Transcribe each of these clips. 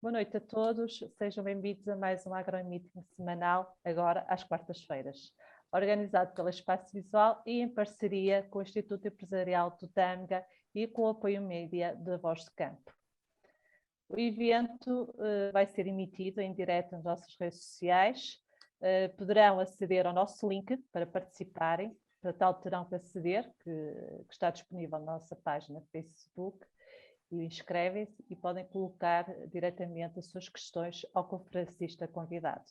Boa noite a todos, sejam bem-vindos a mais um AgroMeeting semanal, agora às quartas-feiras, organizado pela Espaço Visual e em parceria com o Instituto Empresarial do Tâmega e com o apoio média da Voz de Campo. O evento vai ser emitido em direto nas nossas redes sociais, poderão aceder ao nosso link para participarem, para tal terão que aceder, que está disponível na nossa página Facebook, e inscrevem-se e podem colocar diretamente as suas questões ao conferencista convidado.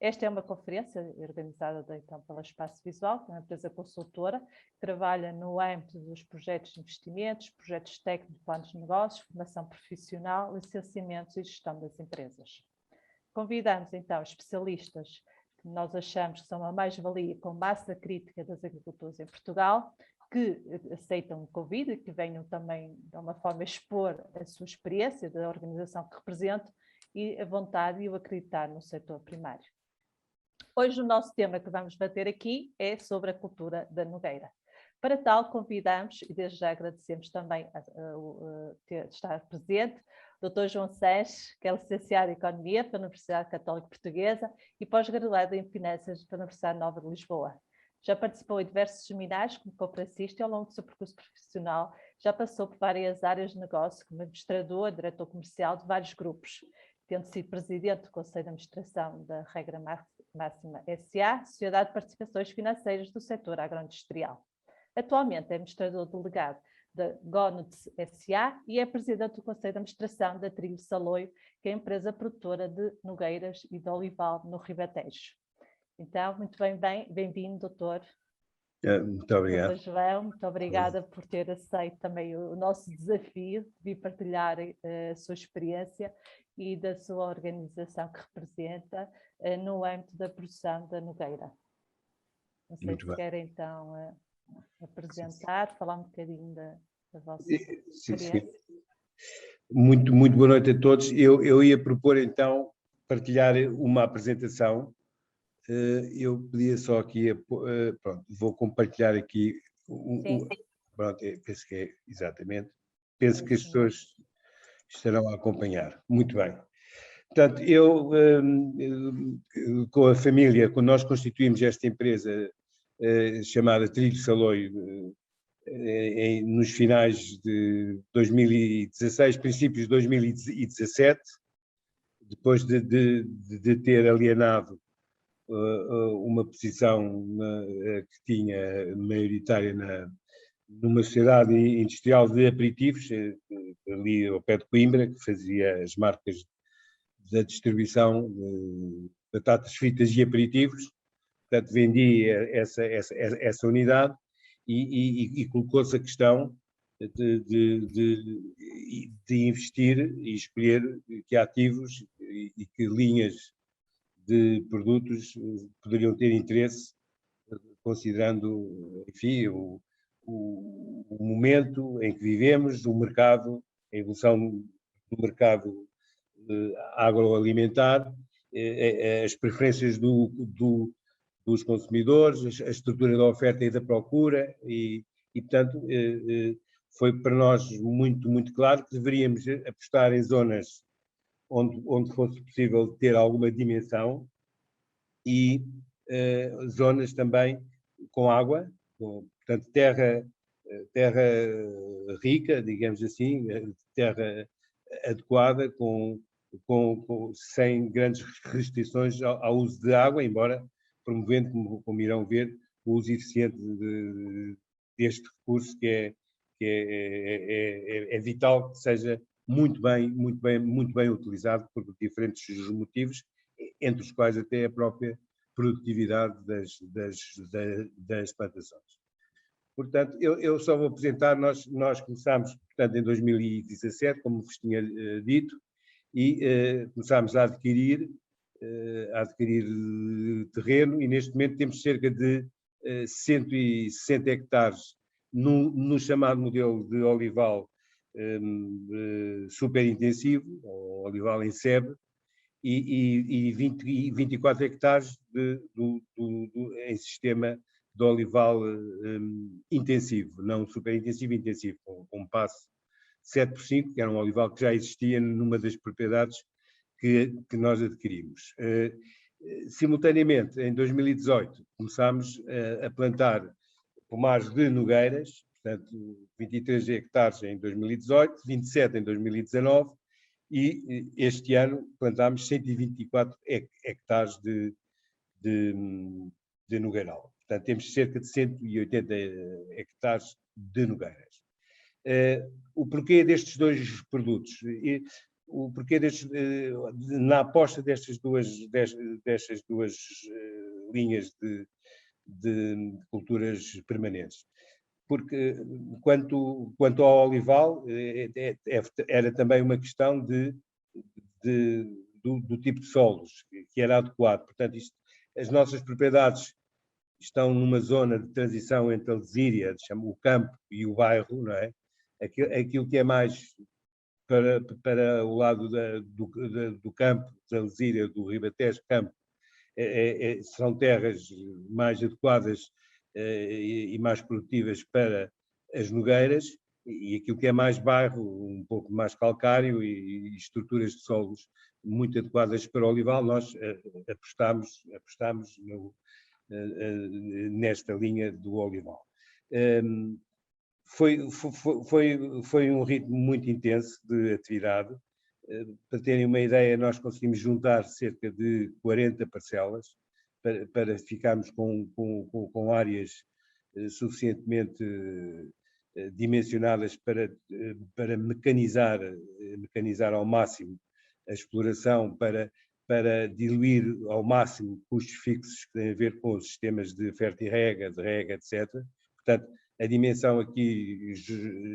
Esta é uma conferência organizada então pela Espaço Visual, que é uma empresa consultora, que trabalha no âmbito dos projetos de investimentos, projetos técnicos, planos de negócios, formação profissional, licenciamentos e gestão das empresas. Convidamos então especialistas que nós achamos que são a mais-valia com massa crítica das agriculturas em Portugal, que aceitam o convite e que venham também de uma forma expor a sua experiência da organização que representam e a vontade e o acreditar no setor primário. Hoje o nosso tema que vamos bater aqui é sobre a cultura da nogueira. Para tal, convidamos, e desde já agradecemos também estar presente, o Dr. João Sanches, que é licenciado em Economia pela Universidade Católica Portuguesa e pós-graduado em Finanças pela Universidade Nova de Lisboa. Já participou em diversos seminários como conferencista e ao longo do seu percurso profissional já passou por várias áreas de negócio, como administrador, diretor comercial de vários grupos, tendo sido presidente do Conselho de Administração da Regra Máxima SA, Sociedade de Participações Financeiras do setor agroindustrial. Atualmente é administrador delegado da Gonuts SA e é presidente do Conselho de Administração da Trilho Saloio, que é a empresa produtora de nogueiras e de olival no Ribatejo. Então, muito bem-vindo, doutor. Muito obrigado. Doutor João, muito obrigada por ter aceito também o nosso desafio de vir partilhar a sua experiência e da sua organização que representa no âmbito da produção da nogueira. Não sei se quer então apresentar, falar um bocadinho da vossa experiência. Sim. Muito boa noite a todos. Eu ia propor então partilhar uma apresentação. Eu pedia só aqui, pronto, vou compartilhar aqui, pronto, penso que é exatamente, penso que as pessoas estarão a acompanhar. Muito bem. Portanto, eu, com a família, quando nós constituímos esta empresa chamada Trilho Saloio, nos finais de 2016, princípios de 2017, depois de ter alienado uma posição que tinha maioritária numa sociedade industrial de aperitivos, ali ao pé de Coimbra, que fazia as marcas da distribuição de batatas fritas e aperitivos. Portanto, vendi essa unidade e colocou-se a questão de investir e escolher que ativos e que linhas de produtos poderiam ter interesse, considerando, enfim, o momento em que vivemos, o mercado, a evolução do mercado agroalimentar, as preferências dos consumidores, a estrutura da oferta e da procura e portanto, foi para nós muito claro que deveríamos apostar em zonas onde fosse possível ter alguma dimensão e zonas também com água, portanto terra rica, digamos assim, terra adequada, sem grandes restrições ao uso de água, embora promovendo, como irão ver, o uso eficiente deste recurso que é vital que seja muito bem utilizado por diferentes motivos, entre os quais até a própria produtividade das plantações. Portanto, eu só vou apresentar, nós começámos, portanto, em 2017, como vos tinha dito, e começámos a adquirir terreno, e neste momento temos cerca de 160 hectares no chamado modelo de olival super intensivo, ou olival em sebe, e 24 hectares em sistema de olival intensivo, não super intensivo, intensivo, com passo 7x5, que era um olival que já existia numa das propriedades que nós adquirimos. Simultaneamente, em 2018, começámos a plantar pomares de nogueiras, portanto, 23 hectares em 2018, 27 em 2019, e este ano plantámos 124 hectares de nogueiral. Portanto, temos cerca de 180 hectares de nogueiras. O porquê destes dois produtos? O porquê na aposta destas duas linhas de culturas permanentes? Porque quanto ao olival, era também uma questão do tipo de solos que era adequado. Portanto, as nossas propriedades estão numa zona de transição entre a Lesíria, o campo e o bairro, não é? Aquilo que é mais para o lado do campo, da Lesíria, do Ribatejo, campo, são terras mais adequadas e mais produtivas para as nogueiras, e aquilo que é mais bairro, um pouco mais calcário e estruturas de solos muito adequadas para o olival, nós apostamos nesta linha do olival. Foi um ritmo muito intenso de atividade. Para terem uma ideia, nós conseguimos juntar cerca de 40 parcelas para ficarmos com áreas suficientemente dimensionadas para mecanizar ao máximo a exploração, para diluir ao máximo custos fixos que têm a ver com os sistemas de fertirrega, de rega, etc. Portanto, a dimensão aqui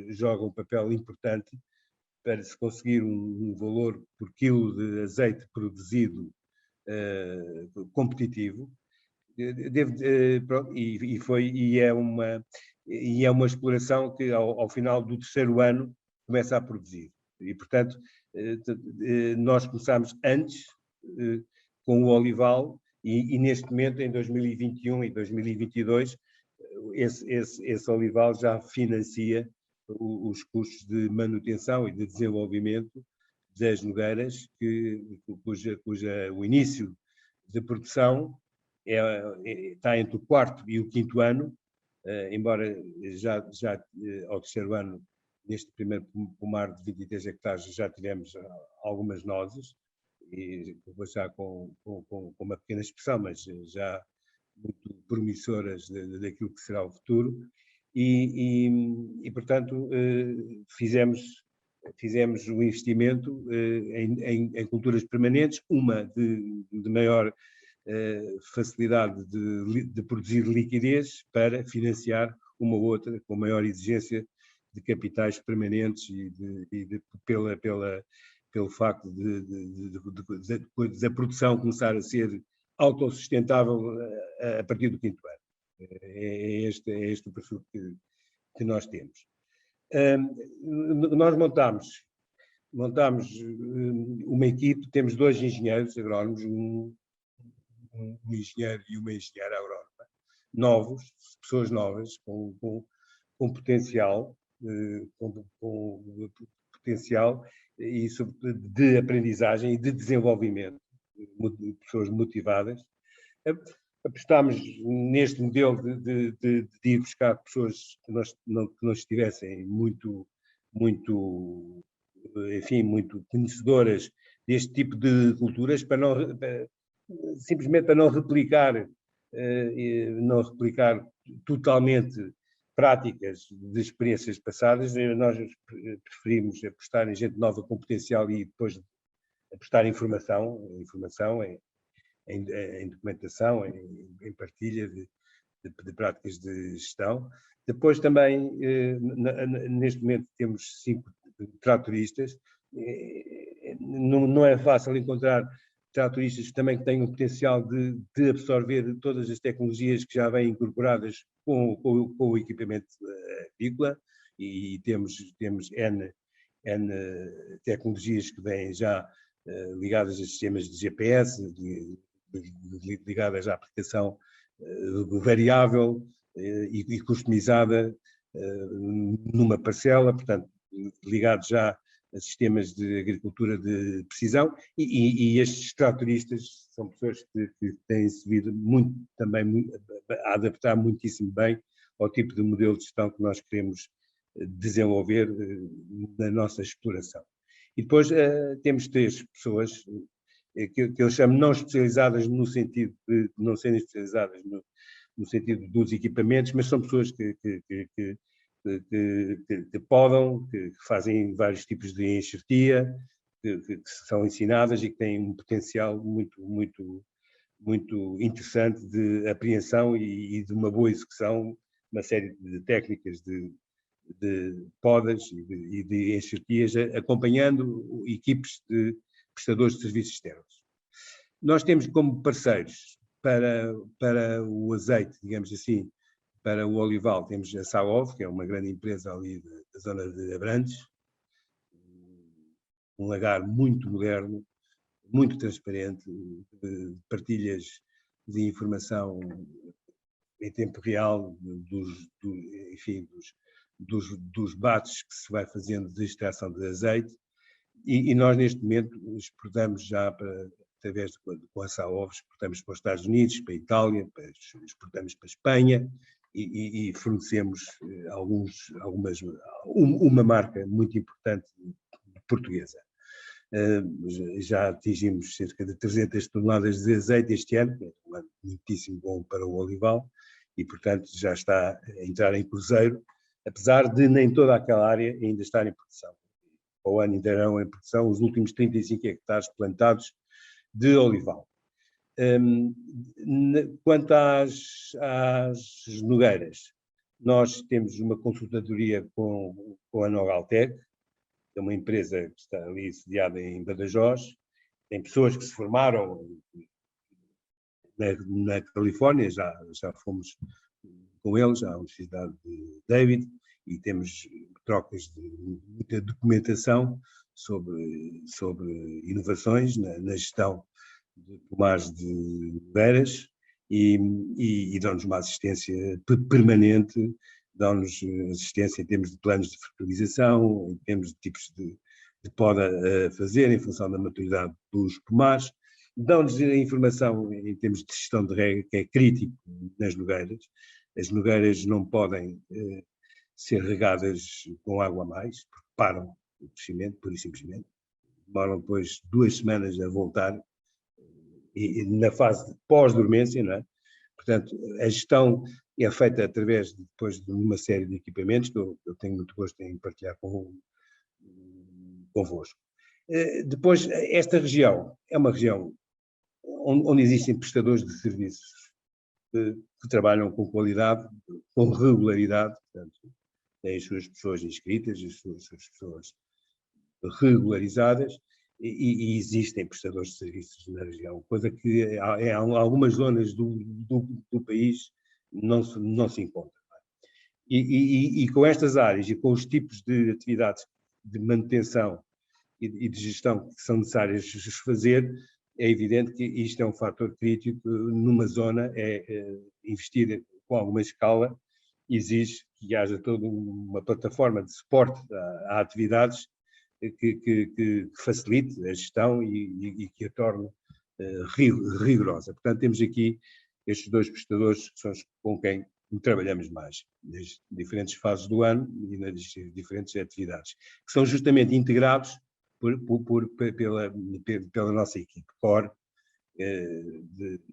joga um papel importante para se conseguir um valor por quilo de azeite produzido competitivo. É uma exploração que ao final do terceiro ano começa a produzir. E, portanto, nós começámos antes com o olival e neste momento, em 2021 e 2022, esse olival já financia os custos de manutenção e de desenvolvimento das nogueiras, cuja o início de produção está entre o quarto e o quinto ano, embora já ao terceiro ano, neste primeiro pomar de 23 hectares, já tivemos algumas nozes, e vou já com uma pequena expressão, mas já muito promissoras daquilo que será o futuro, e portanto, fizemos o investimento em culturas permanentes, uma de maior facilidade de produzir liquidez para financiar uma outra com maior exigência de capitais permanentes pelo facto da produção começar a ser autossustentável a partir do quinto ano. É este o perfil que nós temos. Nós montamos uma equipe, temos 2 engenheiros agrónomos, um engenheiro e uma engenheira agrónoma, novos, pessoas novas, com potencial, e sobretudo de aprendizagem e de desenvolvimento, pessoas motivadas. Apostámos neste modelo de ir buscar pessoas que não estivessem muito conhecedoras deste tipo de culturas, simplesmente para não replicar totalmente práticas de experiências passadas. Nós preferimos apostar em gente nova com potencial e depois apostar em informação, em documentação, em partilha de práticas de gestão. Depois também, neste momento, temos 5 tratoristas. Não é fácil encontrar tratoristas também que tenham o potencial de absorver todas as tecnologias que já vêm incorporadas com o equipamento agrícola, e temos N tecnologias que vêm já ligadas a sistemas de GPS, ligadas à aplicação variável e customizada numa parcela. Portanto, ligados já a sistemas de agricultura de precisão, e estes tratoristas são pessoas que têm-se vindo também a adaptar muitíssimo bem ao tipo de modelo de gestão que nós queremos desenvolver na nossa exploração. E depois temos 3 pessoas que eu chamo não especializadas no sentido de não serem especializadas no sentido dos equipamentos, mas são pessoas que podam, que fazem vários tipos de enxertia, que são ensinadas e que têm um potencial muito interessante de apreensão e de uma boa execução, uma série de técnicas de podas e de enxertias, acompanhando equipes de prestadores de serviços externos. Nós temos como parceiros para o azeite, digamos assim, para o olival, temos a Saov, que é uma grande empresa ali da zona de Abrantes, um lagar muito moderno, muito transparente, partilhas de informação em tempo real, dos bates que se vai fazendo de extração de azeite, e nós neste momento exportamos já através com a Saov, exportamos para os Estados Unidos, para a Itália, exportamos para a Espanha, e fornecemos uma marca muito importante portuguesa. Já atingimos cerca de 300 toneladas de azeite este ano, que é um ano muitíssimo bom para o olival, e portanto já está a entrar em cruzeiro, apesar de nem toda aquela área ainda estar em produção. O ano inteirão em produção os últimos 35 hectares plantados de olival. Quanto às nogueiras, nós temos uma consultadoria com a Nogaltec, que é uma empresa que está ali sediada em Badajoz. Tem pessoas que se formaram na Califórnia, já fomos com eles à Universidade de David, e temos trocas de muita documentação sobre inovações na gestão de pomares de beiras, e dão-nos uma assistência permanente, dão-nos assistência em termos de planos de fertilização, em termos de tipos de poda a fazer, em função da maturidade dos pomares, dão-nos a informação em termos de gestão de rega, que é crítico nas nogueiras. As nogueiras não podem ser regadas com água a mais, porque param o crescimento, pura e simplesmente. Demoram depois 2 semanas a voltar, e na fase de pós-dormência, não é? Portanto, a gestão é feita através depois de uma série de equipamentos que eu tenho muito gosto em partilhar convosco. Depois, esta região é uma região onde existem prestadores de serviços que trabalham com qualidade, com regularidade, portanto, têm as suas pessoas inscritas, as suas pessoas regularizadas, e existem prestadores de serviços na região, coisa que em algumas zonas do país não se encontra. E com estas áreas e com os tipos de atividades de manutenção e de gestão que são necessárias fazer, é evidente que isto é um fator crítico numa zona, investir com alguma escala exige que haja toda uma plataforma de suporte a atividades que facilite a gestão e que a torne rigorosa. Portanto, temos aqui estes 2 prestadores que são com quem trabalhamos mais, nas diferentes fases do ano e nas diferentes atividades, que são justamente integrados pela nossa equipe core,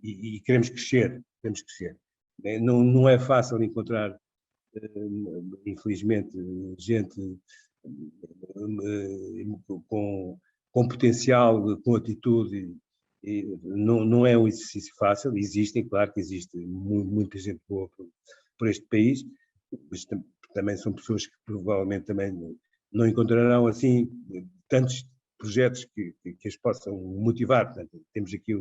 e queremos crescer. Não é fácil encontrar, infelizmente, gente com potencial, com atitude, não é um exercício fácil. Claro que existe muita gente boa por este país, mas também são pessoas que provavelmente também não encontrarão assim tantos projetos que as possam motivar. Portanto, temos aqui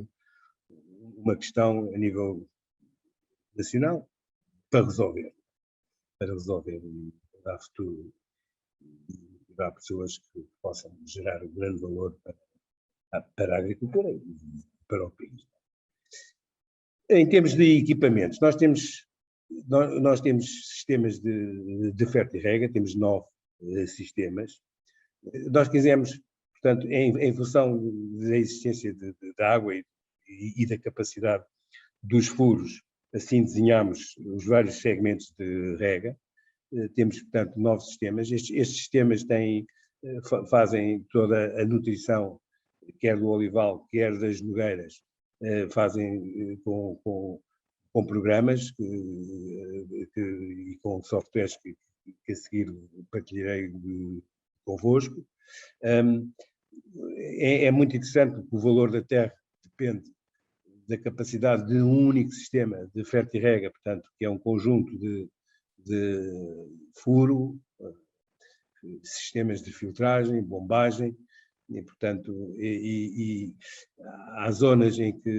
uma questão a nível nacional para resolver e dar futuro, e dar pessoas que possam gerar um grande valor para a agricultura e para o país. Em termos de equipamentos, nós temos sistemas de ferto e rega, temos 9 sistemas. Nós quisemos, portanto, em função da existência de água e da capacidade dos furos, assim desenhámos os vários segmentos de rega. Temos, portanto, 9 sistemas. Estes sistemas fazem toda a nutrição, quer do olival, quer das nogueiras, fazem com programas e com softwares que a seguir partilharei convosco. É muito interessante porque o valor da terra depende da capacidade de um único sistema de fertirrega, portanto, que é um conjunto de furo, sistemas de filtragem, bombagem, e, portanto, há zonas em que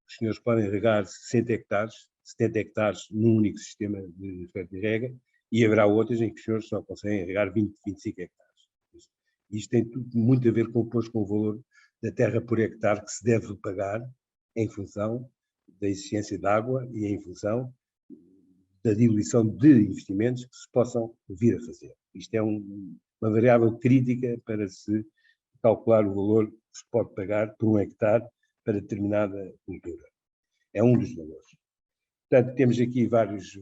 os senhores podem regar 60 hectares, 70 hectares num único sistema de fertirrega, e haverá outras em que os senhores só conseguem regar 20, 25 hectares. Isto tem muito a ver com o valor da terra por hectare que se deve pagar em função da existência de água e em função da diluição de investimentos que se possam vir a fazer. Isto é uma variável crítica para se calcular o valor que se pode pagar por um hectare para determinada cultura. É um dos valores. Portanto, temos aqui vários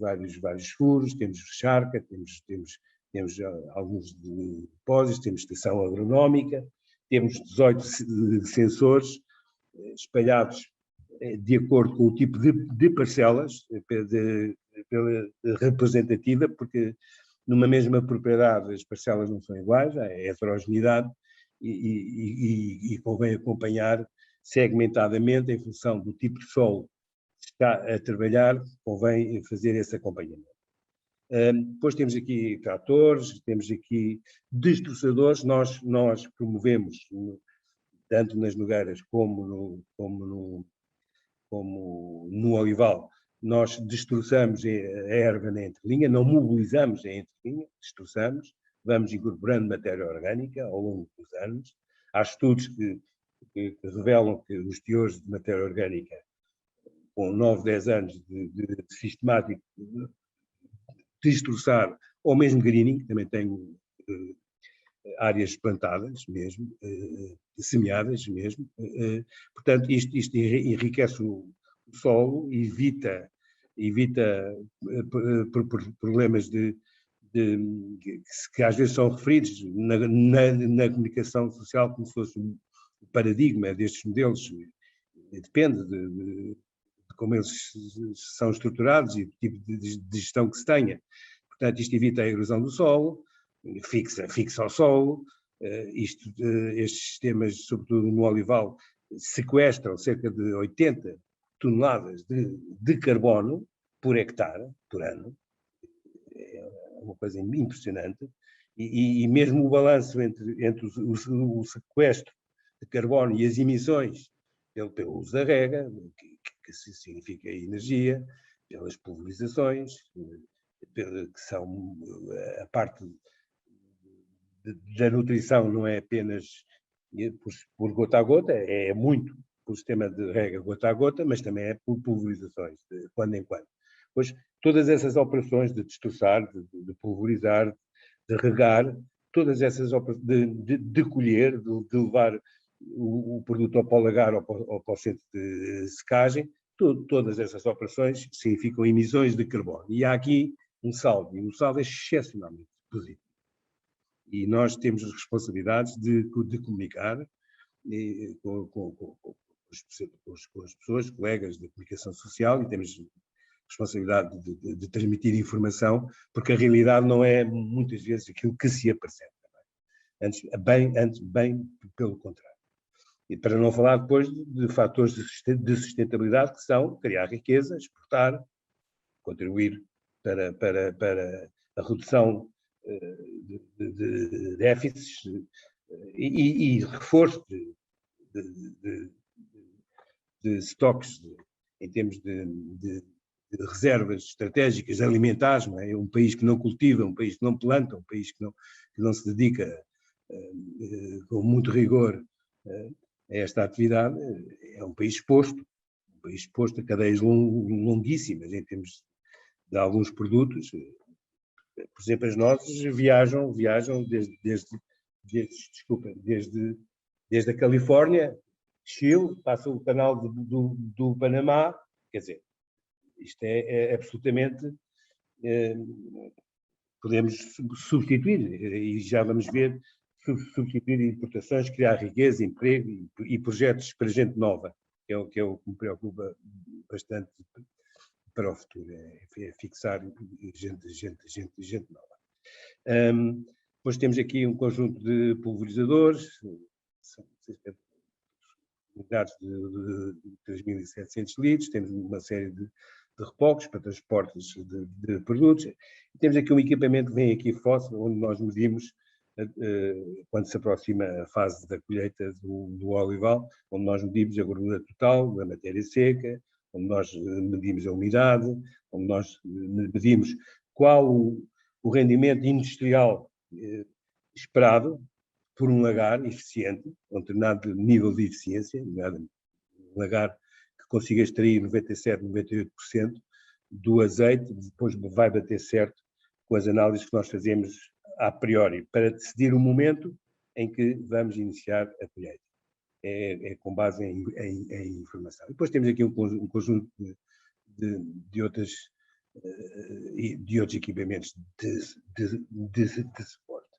furos, temos charca, temos alguns depósitos, temos estação agronómica, temos 18 sensores espalhados de acordo com o tipo de parcelas representativa, porque numa mesma propriedade as parcelas não são iguais, há heterogeneidade e convém acompanhar segmentadamente em função do tipo de solo que está a trabalhar, convém fazer esse acompanhamento. Depois temos aqui tratores, temos aqui destroçadores, nós promovemos, tanto nas nogueiras como no olival, nós destroçamos a erva na entrelinha, não mobilizamos a entrelinha, destroçamos, vamos incorporando matéria orgânica ao longo dos anos. Há estudos que revelam que os teores de matéria orgânica, com 9, 10 anos de sistemático destroçar, ou mesmo greening, também tenho áreas plantadas mesmo, semeadas mesmo, portanto isto enriquece o solo, evita problemas que às vezes são referidos na comunicação social como se fosse um paradigma destes modelos, depende de como eles são estruturados e do tipo de gestão que se tenha. Portanto, isto evita a erosão do solo, fixa o solo, estes sistemas, sobretudo no olival, sequestram cerca de 80 toneladas de carbono por hectare, por ano. É uma coisa impressionante. E mesmo o balanço entre o sequestro de carbono e as emissões pelo uso da rega, que significa energia, pelas pulverizações, que são a parte da nutrição, não é apenas por gota a gota, é muito por sistema de rega gota a gota, mas também é por pulverizações, de quando em quando. Pois todas essas operações de destroçar, de pulverizar, de regar, todas essas operações de colher, de levar o produto ao polagar ou para o centro de secagem, todas essas operações significam emissões de carbono. E há aqui um saldo, e um saldo é excepcionalmente positivo. E nós temos as responsabilidades de comunicar com as pessoas, colegas da comunicação social, e temos responsabilidade de transmitir informação, porque a realidade não é muitas vezes aquilo que se apresenta. Antes, bem pelo contrário. E para não falar depois de fatores de sustentabilidade, que são criar riqueza, exportar, contribuir para a redução de déficits e reforço de estoques em termos de reservas estratégicas alimentares. Não é? Um país que não cultiva, um país que não planta, um país que não se dedica com muito rigor a esta atividade, é um país exposto a cadeias longuíssimas em termos de alguns produtos, por por exemplo, as nossas viajam desde a Califórnia, Chile, passam o canal do Panamá, quer dizer, isto é absolutamente, podemos substituir, e já vamos ver, substituir importações, criar riqueza, emprego e projetos para gente nova, que é o que me preocupa bastante para o futuro, é fixar gente nova. Depois temos aqui um conjunto de pulverizadores, são unidades de 3.700 litros, temos uma série de repocos para transportes de produtos. E temos aqui um equipamento que vem aqui fóssil, onde nós medimos quando se aproxima a fase da colheita do olival, onde nós medimos a gordura total da matéria seca, onde nós medimos a umidade, onde nós medimos qual o rendimento industrial esperado por um lagar eficiente, um determinado nível de eficiência, um lagar que consiga extrair 97%, 98% do azeite, depois vai bater certo com as análises que nós fazemos a priori, para decidir o momento em que vamos iniciar a colheita. É com base em informação. Depois temos aqui um conjunto de outros equipamentos de suporte.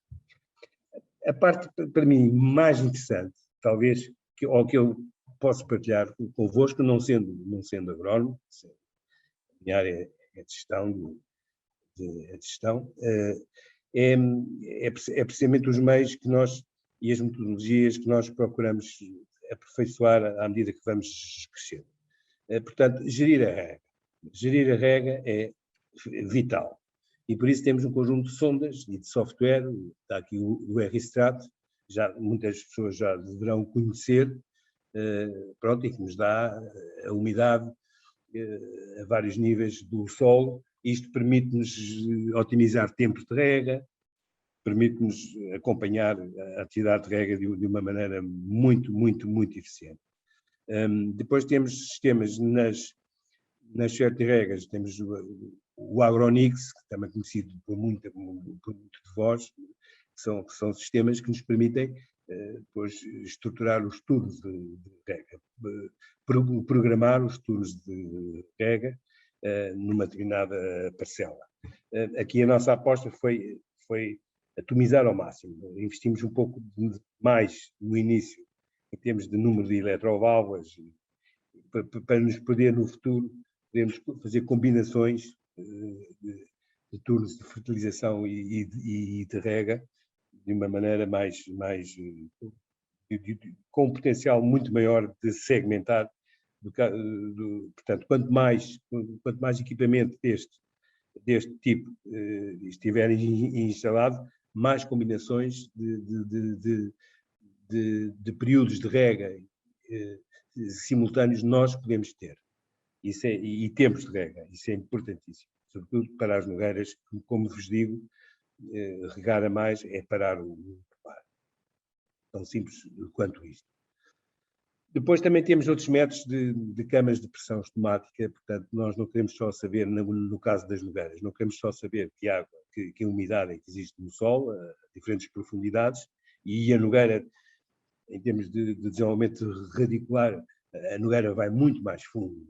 A parte, para mim, mais interessante, talvez, que eu posso partilhar convosco, não sendo agrónomo, a minha área é de gestão, é precisamente os meios que nós, e as metodologias que nós procuramos aperfeiçoar à medida que vamos crescendo. Portanto, gerir a rega. Gerir a rega é vital. E por isso temos um conjunto de sondas e de software, está aqui o R-Strat, muitas pessoas já deverão conhecer, pronto, e que nos dá a umidade a vários níveis do solo. Isto permite-nos otimizar tempos de rega, permite-nos acompanhar a atividade de rega de uma maneira muito, muito, muito eficiente. Depois temos sistemas nas regas, temos o Agronix, que também é conhecido por muito de vós, que são sistemas que nos permitem depois estruturar os turnos de rega, programar os turnos de rega numa determinada parcela. Aqui a nossa aposta foi atomizar ao máximo. Investimos um pouco mais no início, em termos de número de eletrovalvas, para nos poder no futuro podemos fazer combinações de turnos de fertilização e de rega de uma maneira com um potencial muito maior de segmentar. Portanto, quanto mais equipamento deste tipo estiver instalado, mais combinações de períodos de rega simultâneos nós podemos ter. E tempos de rega, isso é importantíssimo, sobretudo para as nogueiras, como vos digo, regar a mais é parar o preparo. Tão simples quanto isto. Depois também temos outros métodos de câmaras de pressão estomática, portanto, nós não queremos só saber, no caso das nogueiras, não queremos só saber que água, que a umidade que existe no solo, a diferentes profundidades, e a nogueira, em termos de desenvolvimento radicular, a nogueira vai muito mais fundo,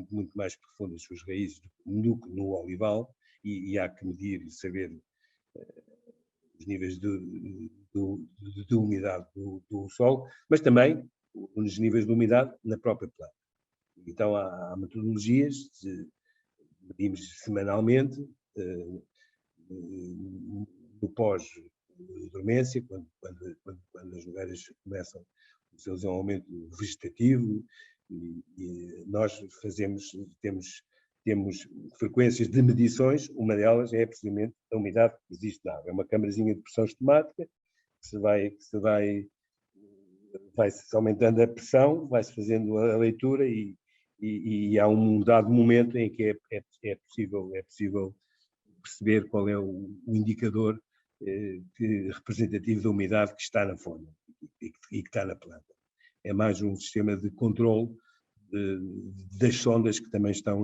muito mais profundo as suas raízes do que no olival, e há que medir e saber os níveis de umidade do solo, mas também os níveis de umidade na própria planta. Então há metodologias, medimos semanalmente, no pós-dormência, quando as nogueiras começam o seu desenvolvimento vegetativo, e nós temos frequências de medições, uma delas é precisamente a umidade que existe na água. É uma câmarazinha de pressão estomática que vai-se aumentando a pressão, vai-se fazendo a leitura e há um dado momento em que é possível perceber qual é o indicador representativo da umidade que está na forma e que está na planta. É mais um sistema de controle das sondas que também estão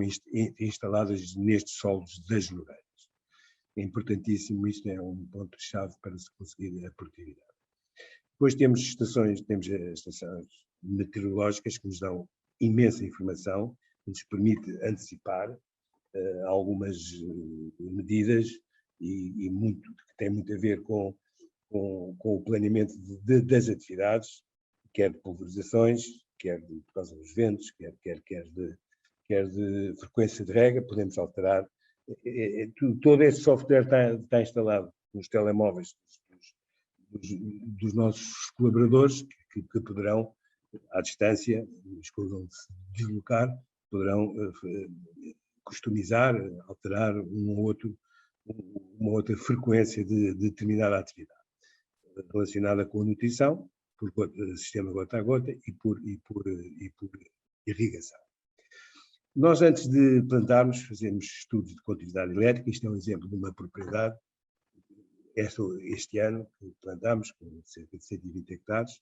instaladas nestes solos das nogueiras. É importantíssimo, isto é um ponto-chave para se conseguir a produtividade. Depois temos as estações meteorológicas que nos dão imensa informação, que nos permite antecipar algumas medidas e muito, que tem muito a ver com o planeamento das atividades, quer de pulverizações, quer por causa dos ventos, quer de frequência de rega, podemos alterar. Todo esse software está instalado nos telemóveis dos nossos colaboradores, que poderão, à distância, escolham de se deslocar, poderão customizar, alterar uma outra frequência de determinada atividade relacionada com a nutrição, por sistema gota a gota e por irrigação. Nós, antes de plantarmos, fazemos estudos de condutividade elétrica. Isto é um exemplo de uma propriedade. Este ano que plantámos, com cerca de 120 hectares,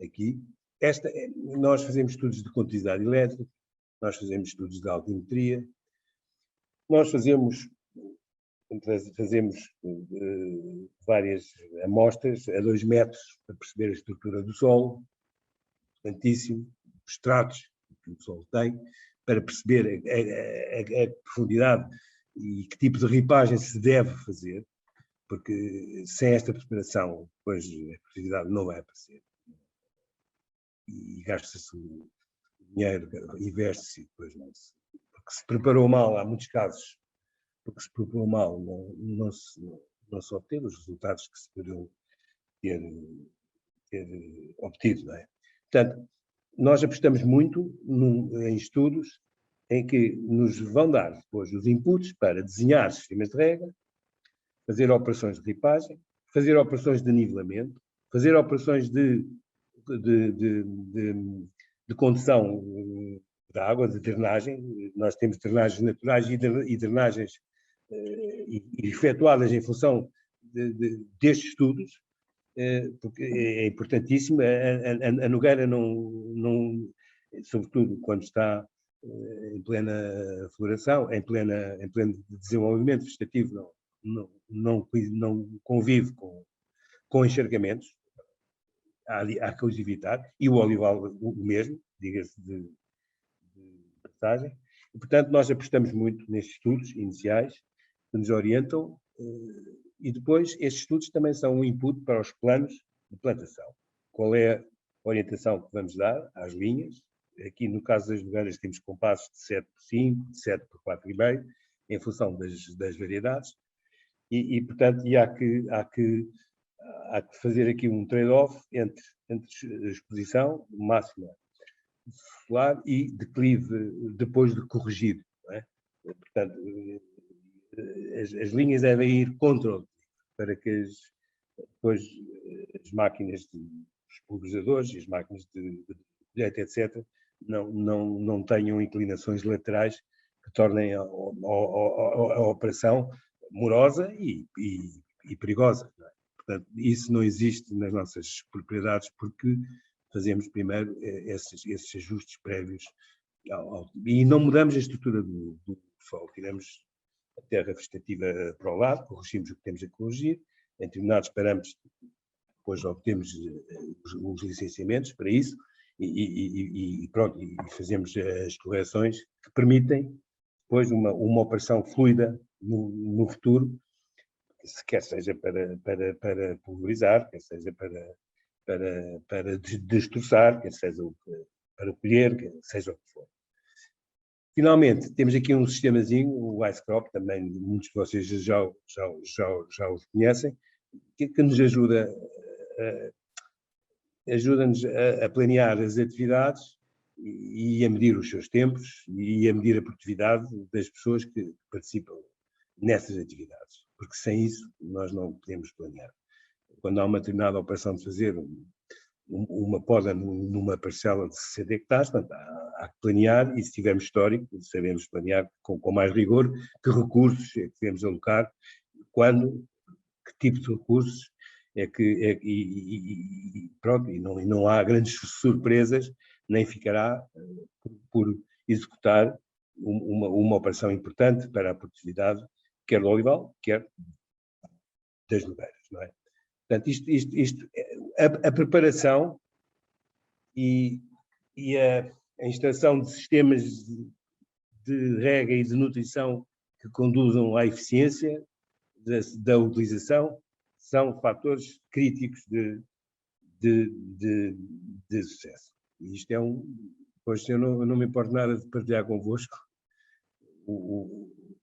aqui. Nós fazemos estudos de condutividade elétrica, nós fazemos estudos de altimetria, nós fazemos várias amostras a 2 metros para perceber a estrutura do solo, importantíssimo, os estratos que o solo tem, para perceber a profundidade e que tipo de ripagem se deve fazer, porque sem esta preparação, depois a profundidade não vai aparecer. E gasta-se o dinheiro, investe-se e depois não se... Porque se preparou mal, há muitos casos, porque se preparou mal, não se obteve os resultados que se poderiam ter obtido, não é? Portanto, nós apostamos muito em estudos em que nos vão dar depois os inputs para desenhar sistemas de rega, fazer operações de ripagem, fazer operações de nivelamento, fazer operações de condução de água, de drenagem. Nós temos drenagens naturais e drenagens efetuadas em função destes estudos, porque é importantíssimo. A Nogueira não, sobretudo quando está em plena floração, em pleno desenvolvimento vegetativo, não convive com encharcamentos, há que os evitar, e o olival o mesmo, diga-se de passagem. E, portanto, nós apostamos muito nestes estudos iniciais que nos orientam, e depois estes estudos também são um input para os planos de plantação. Qual é a orientação que vamos dar às linhas? Aqui, no caso das Nogueiras, temos compassos de 7 por 5, de 7 por 4,5, em função das variedades, e portanto, há que fazer aqui um trade-off entre a exposição máxima solar e declive depois de corrigido. Não é? Portanto, as linhas devem ir contra o declive, para que depois as máquinas os pulverizadores e as máquinas de colheita, etc., não tenham inclinações laterais que tornem a operação morosa e perigosa. Não é? Portanto, isso não existe nas nossas propriedades, porque fazemos primeiro esses ajustes prévios e não mudamos a estrutura do solo. Tiramos a terra vegetativa para o lado, corrigimos o que temos a corrigir, em determinados parâmetros, depois obtemos os licenciamentos para isso e pronto, e fazemos as correções que permitem depois uma operação fluida no futuro, quer seja para pulverizar, quer seja para destroçar, quer seja para colher, quer seja o que for. Finalmente, temos aqui um sistemazinho, o Ice Crop, também muitos de vocês já o conhecem, que nos ajuda-nos a planear as atividades e a medir os seus tempos e a medir a produtividade das pessoas que participam nessas atividades, porque sem isso nós não podemos planear. Quando há uma determinada operação de fazer uma poda numa parcela de 60 hectares, portanto, há que planear, e se tivermos histórico, sabemos planear com mais rigor que recursos é que devemos alocar, quando, que tipo de recursos pronto, e não há grandes surpresas, nem ficará por executar uma operação importante para a produtividade quer do olival, quer das nogeiras, não é? Portanto, a preparação e a instalação de sistemas de rega e de nutrição que conduzam à eficiência da utilização são fatores críticos de sucesso. E isto pois eu não me importo nada de partilhar convosco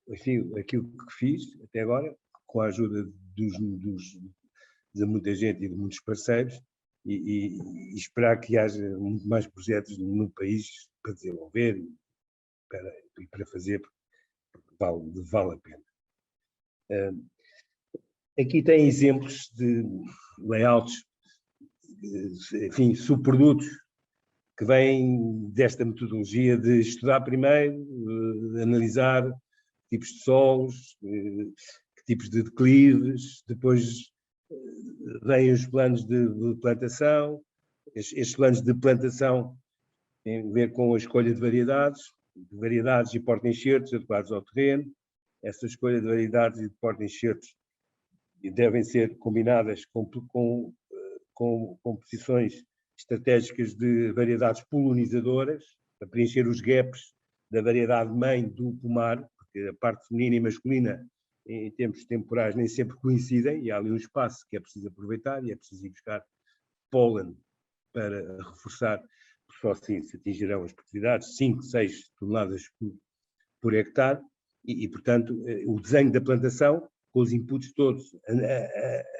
enfim, aquilo que fiz até agora, com a ajuda de muita gente e de muitos parceiros, e esperar que haja muito mais projetos no país para desenvolver e para fazer, porque vale a pena. Aqui tem exemplos de layouts, enfim, subprodutos que vêm desta metodologia de estudar primeiro, analisar tipos de solos, que tipos de declives, depois vêm os planos de plantação. Estes planos de plantação têm a ver com a escolha de variedades e porta-enxertos adequados ao terreno. Essa escolha de variedades e de porta-enxertos devem ser combinadas com posições estratégicas de variedades polinizadoras, para preencher os gaps da variedade mãe do pomar, porque a parte feminina e masculina, em termos temporais, nem sempre coincidem, e há ali um espaço que é preciso aproveitar, e é preciso ir buscar pólen para reforçar, só assim se atingirão as produtividades, 5, 6 toneladas por hectare, e, portanto, o desenho da plantação, com os inputs todos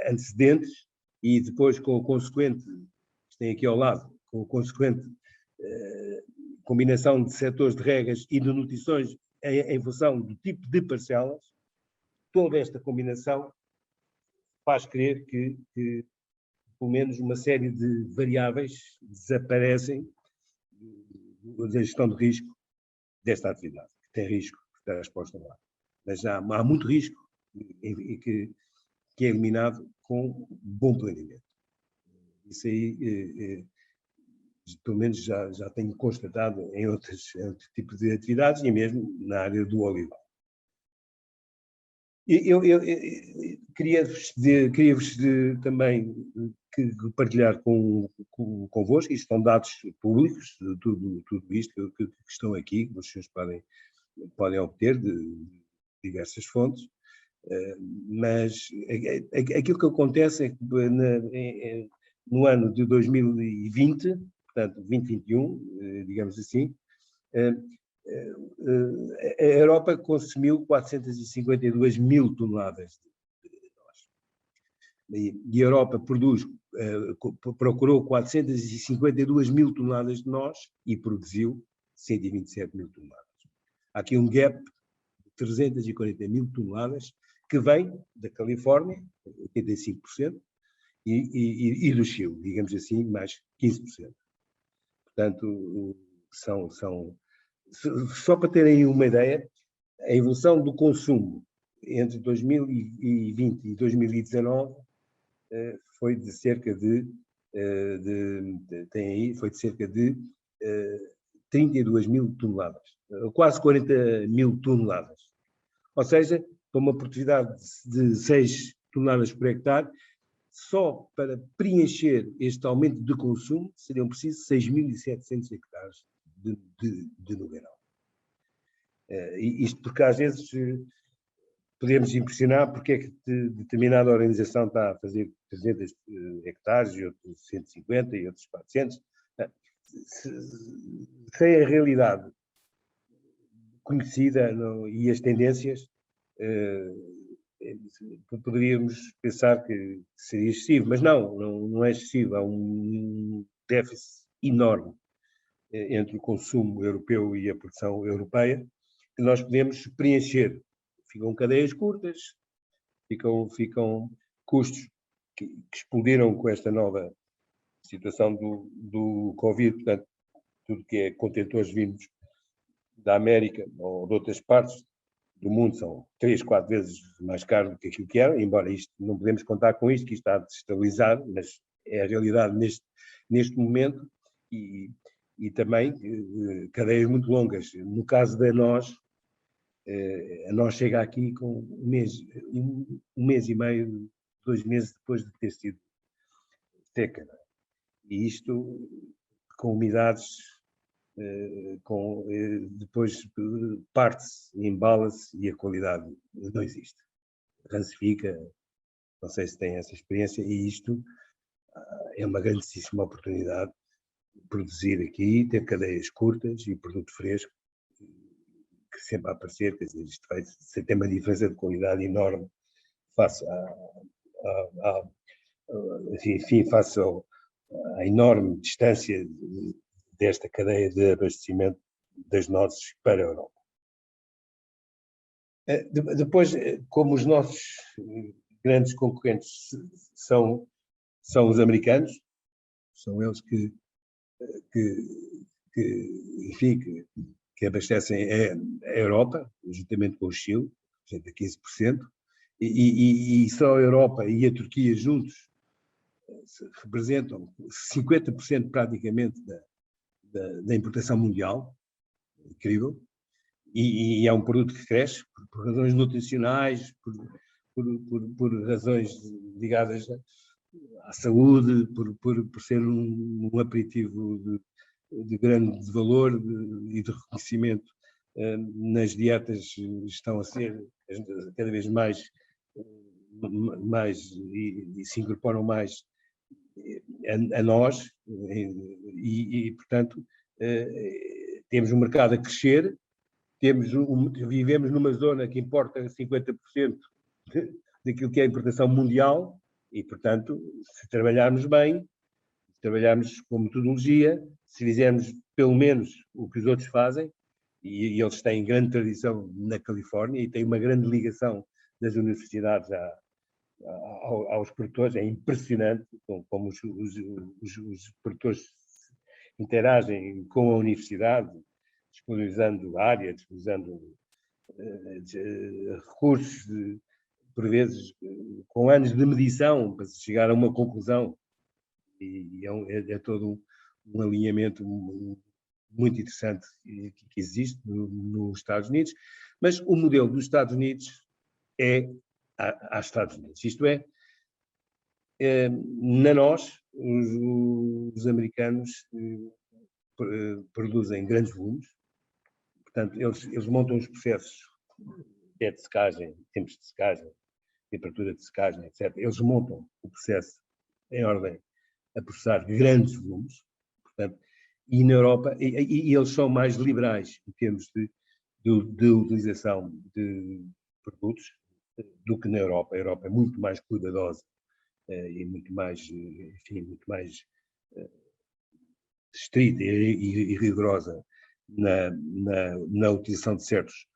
antecedentes, e depois com o consequente, que tem aqui ao lado, com o consequente combinação de setores de regas e de nutrições em função do tipo de parcelas, toda esta combinação faz crer que pelo menos uma série de variáveis desaparecem da gestão de risco desta atividade, que tem risco de estar exposta lá. Mas há muito risco e que é eliminado com bom planeamento. Isso aí, pelo menos já tenho constatado em outros tipos de atividades e mesmo na área do olival. Eu queria-vos também partilhar convosco, isto são dados públicos, tudo isto que estão aqui, que os senhores podem obter de diversas fontes, mas aquilo que acontece é que no ano de 2020, portanto 2021, digamos assim, a Europa consumiu 452 mil toneladas de nós. E a Europa procurou 452 mil toneladas de nós e produziu 127 mil toneladas. Há aqui um gap de 340 mil toneladas que vem da Califórnia, 85%, e do Chile, digamos assim, mais 15%. Portanto, só para terem uma ideia, a evolução do consumo entre 2020 e 2019 foi de cerca de 32 mil toneladas, quase 40 mil toneladas. Ou seja, para uma produtividade de 6 toneladas por hectare, só para preencher este aumento de consumo seriam precisos 6.700 hectares de nogueiral. Isto porque às vezes podemos impressionar porque é que determinada organização está a fazer 300 hectares e outros 150 e outros 400. Sem a realidade conhecida e as tendências, poderíamos pensar que seria excessivo, mas não é excessivo. Há um déficit enorme entre o consumo europeu e a produção europeia, que nós podemos preencher. Ficam cadeias curtas, ficam custos que explodiram com esta nova situação do Covid, portanto, tudo que é contentores vindos da América ou de outras partes do mundo são 3, 4 vezes mais caro do que aquilo que era, embora isto não podemos contar com isto, que isto está desestabilizado, mas é a realidade neste momento, e também cadeias muito longas. No caso da nós, A nós chega aqui com um mês e meio, 2 meses depois de ter sido seca. E isto com umidades, depois parte-se, embala-se e a qualidade não existe. Rancifica, não sei se tem essa experiência, e isto é uma grandíssima oportunidade de produzir aqui, ter cadeias curtas e produto fresco, que sempre a aparecer, quer dizer, isto vai ter uma diferença de qualidade enorme face enfim, face à enorme distância desta cadeia de abastecimento das nozes para a Europa. Depois, como os nossos grandes concorrentes são os americanos, são eles enfim, que abastecem a Europa, juntamente com o Chile, portanto, a 15%, e só a Europa e a Turquia juntos representam 50% praticamente da importação mundial, incrível, e é um produto que cresce por razões nutricionais, por razões ligadas à saúde, por ser um aperitivo de grande valor e de reconhecimento. Nas dietas estão a ser cada vez mais e se incorporam mais a nós, e portanto temos um mercado a crescer, vivemos numa zona que importa 50% daquilo que é a importação mundial, e portanto, se trabalharmos bem, se trabalharmos com metodologia, se fizermos pelo menos o que os outros fazem, e eles têm grande tradição na Califórnia e têm uma grande ligação das universidades aos produtores, é impressionante como os produtores interagem com a universidade, disponibilizando área, disponibilizando recursos, por vezes com anos de medição para se chegar a uma conclusão, e é todo um alinhamento muito interessante que existe nos Estados Unidos, mas o modelo dos Estados Unidos é aos Estados Unidos. Isto é, na nós, os americanos produzem grandes volumes, portanto, eles montam os processos de secagem, tempos de secagem, temperatura de secagem, etc. Eles montam o processo em ordem a processar grandes volumes, portanto, e na Europa, e eles são mais liberais em termos de utilização de produtos do que na Europa. A Europa é muito mais cuidadosa e muito mais, enfim, muito mais estrita e rigorosa na utilização de certos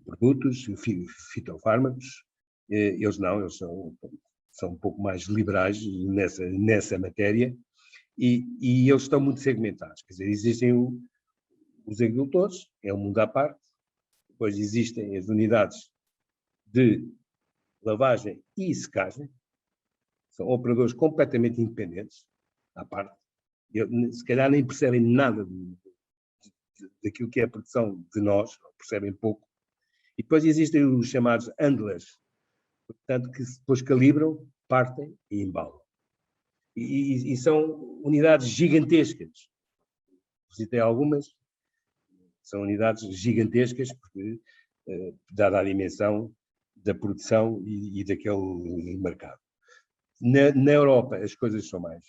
produtos, fitofármacos. Eles não, eles são um pouco mais liberais nessa matéria, e eles estão muito segmentados. Quer dizer, existem os agricultores, é um mundo à parte, depois existem as unidades de lavagem e secagem, são operadores completamente independentes, à parte, se calhar nem percebem nada daquilo que é a produção de nós, percebem pouco. E depois existem os chamados handlers, portanto, que depois calibram, partem e embalam. E são unidades gigantescas. Visitei algumas, são unidades gigantescas, porque, dada a dimensão da produção e daquele mercado. Na Europa as coisas são mais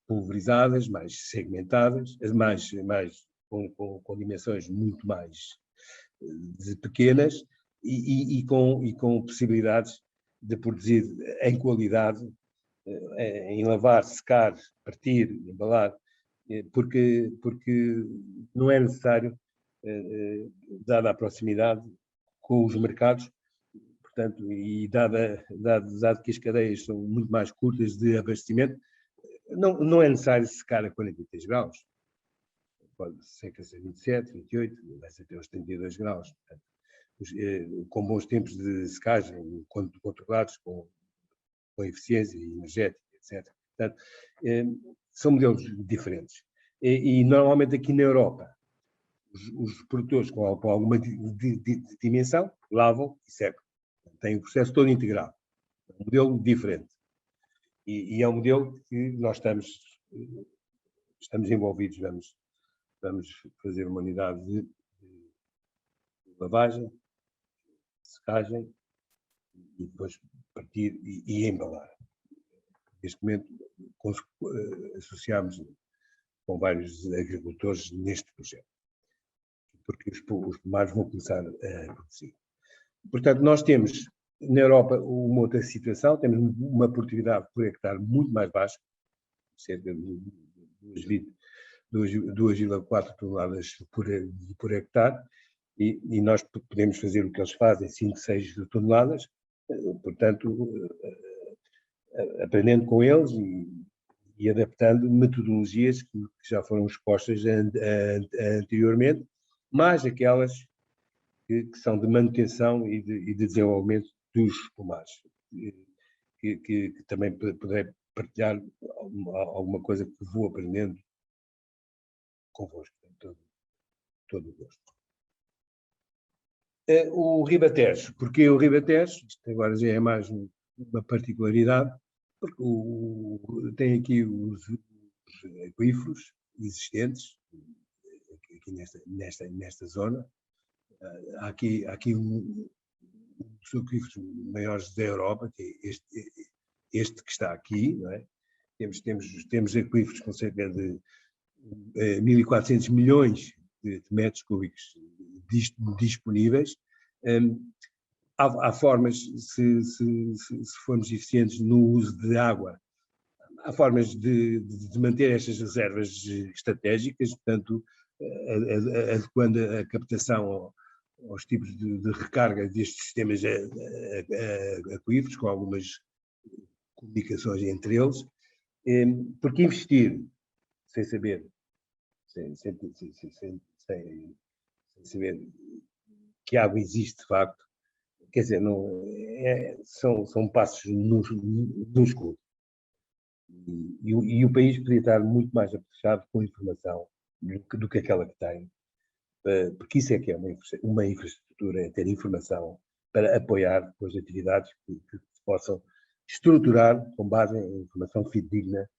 pulverizadas, mais segmentadas, com dimensões muito mais pequenas e com possibilidades de produzir em qualidade, em lavar, secar, partir, embalar, porque não é necessário, dada a proximidade com os mercados, portanto, e dado que as cadeias são muito mais curtas de abastecimento, não é necessário secar a 43 graus. Pode secar-se a 27, 28, vai ser até aos 32 graus. Portanto, com bons tempos de secagem, controlados, com eficiência energética, etc. Portanto, são modelos diferentes. E normalmente aqui na Europa, os produtores com alguma dimensão lavam e secam. Tem o processo todo integrado. É um modelo diferente. E é um modelo que nós estamos envolvidos. Vamos fazer uma unidade de lavagem, secagem e depois partir e embalar. Neste momento, associámos com vários agricultores neste projeto, porque os pomares vão começar a produzir. Portanto, nós temos na Europa uma outra situação, temos uma produtividade por hectare muito mais baixa, cerca de 2,4 toneladas por hectare, e nós podemos fazer o que eles fazem, 5, 6 toneladas, portanto, aprendendo com eles e adaptando metodologias que já foram expostas anteriormente, mais aquelas que são de manutenção e de desenvolvimento dos pomares, que também poderei partilhar alguma coisa que vou aprendendo convosco, todo o gosto. O Ribatejo, porque o Ribatejo, isto agora já é mais uma particularidade, porque tem aqui os aquíferos existentes, aqui nesta zona. Há aqui os aquíferos maiores da Europa, que é este que está aqui, não é? Temos aquíferos com cerca de 1.400 milhões de metros cúbicos disponíveis. Há formas, se formos eficientes no uso de água, há formas de manter estas reservas estratégicas, portanto, adequando a captação aos tipos de recarga destes sistemas aquíferos, com algumas comunicações entre eles, porque investir sem saber, sem saber que água existe de facto, quer dizer, não, são passos no escuro. E o país poderia estar muito mais apetrechado com informação do que aquela que tem, porque isso é que é uma infraestrutura, é ter informação para apoiar depois atividades que se possam estruturar com base em informação fidedigna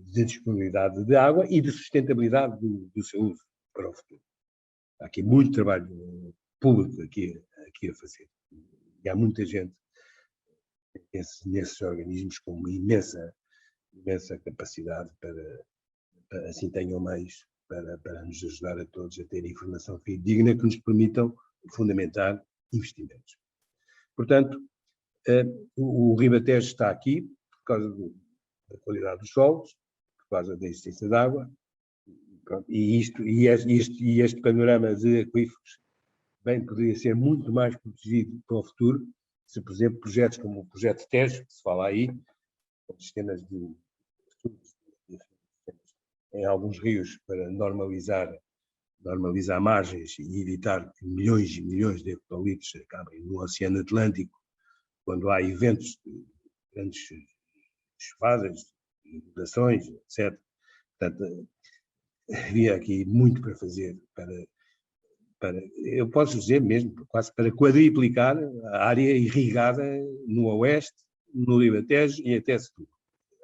de disponibilidade de água e de sustentabilidade do seu uso para o futuro. Há aqui muito trabalho público aqui a fazer. E há muita gente nesses organismos com uma imensa capacidade para assim tenham meios para nos ajudar a todos a ter informação fidedigna que nos permitam fundamentar investimentos. Portanto, o Ribatejo está aqui por causa da qualidade dos solos, por causa da existência de água, e este panorama de aquíferos bem poderia ser muito mais protegido para o futuro, se, por exemplo, projetos como o projeto Tejo, que se fala aí, com sistemas de estudos em alguns rios para normalizar margens e evitar que milhões e milhões de hectolitros acabem no Oceano Atlântico, quando há eventos de grandes chuvadas, inundações, etc. Portanto, havia aqui muito para fazer eu posso dizer mesmo, quase para quadriplicar a área irrigada no Oeste, no Ribatejo e até Setúbal.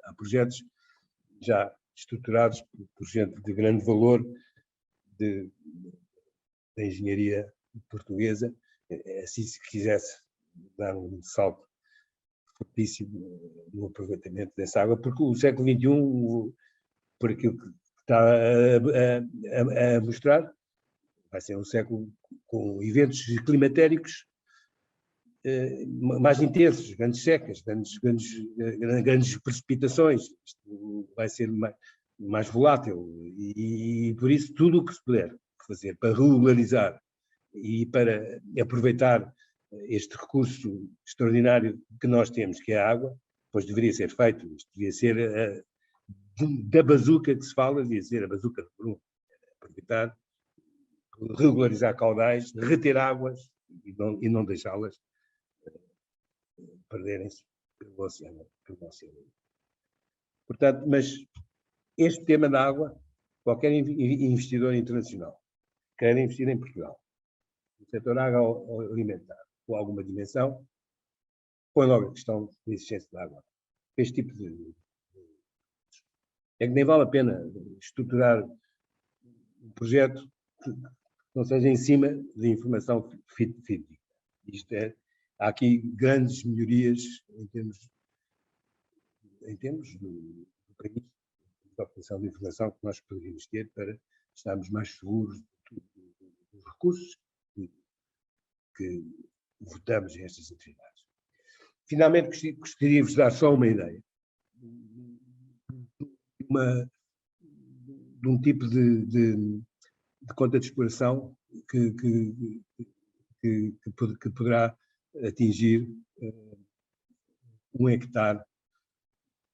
Há projetos já estruturados por gente de grande valor da engenharia portuguesa, assim se quisesse dar um salto fortíssimo no aproveitamento dessa água, porque o século XXI, por aquilo que está a mostrar, vai ser um século com eventos climatéricos mais intensos, grandes secas, grandes precipitações. Isto vai ser mais volátil e por isso tudo o que se puder fazer para regularizar e para aproveitar este recurso extraordinário que nós temos, que é a água, pois deveria ser feito. Isto devia ser da bazuca que se fala, devia ser a bazuca de Brum. Aproveitar, regularizar caudais, reter águas e não deixá-las perderem-se pelo oceano. Portanto, mas este tema da água qualquer investidor internacional quer investir em Portugal, no setor agroalimentar, com alguma dimensão, põe logo a questão da existência da água. Este tipo de... É que nem vale a pena estruturar um projeto que não seja em cima de informação fidedigna. Isto é, há aqui grandes melhorias em termos do país, da obtenção de informação que nós poderíamos ter para estarmos mais seguros dos recursos que votamos em estas atividades. Finalmente, gostaria de vos dar só uma ideia de um tipo de conta de exploração que poderá atingir 1 hectare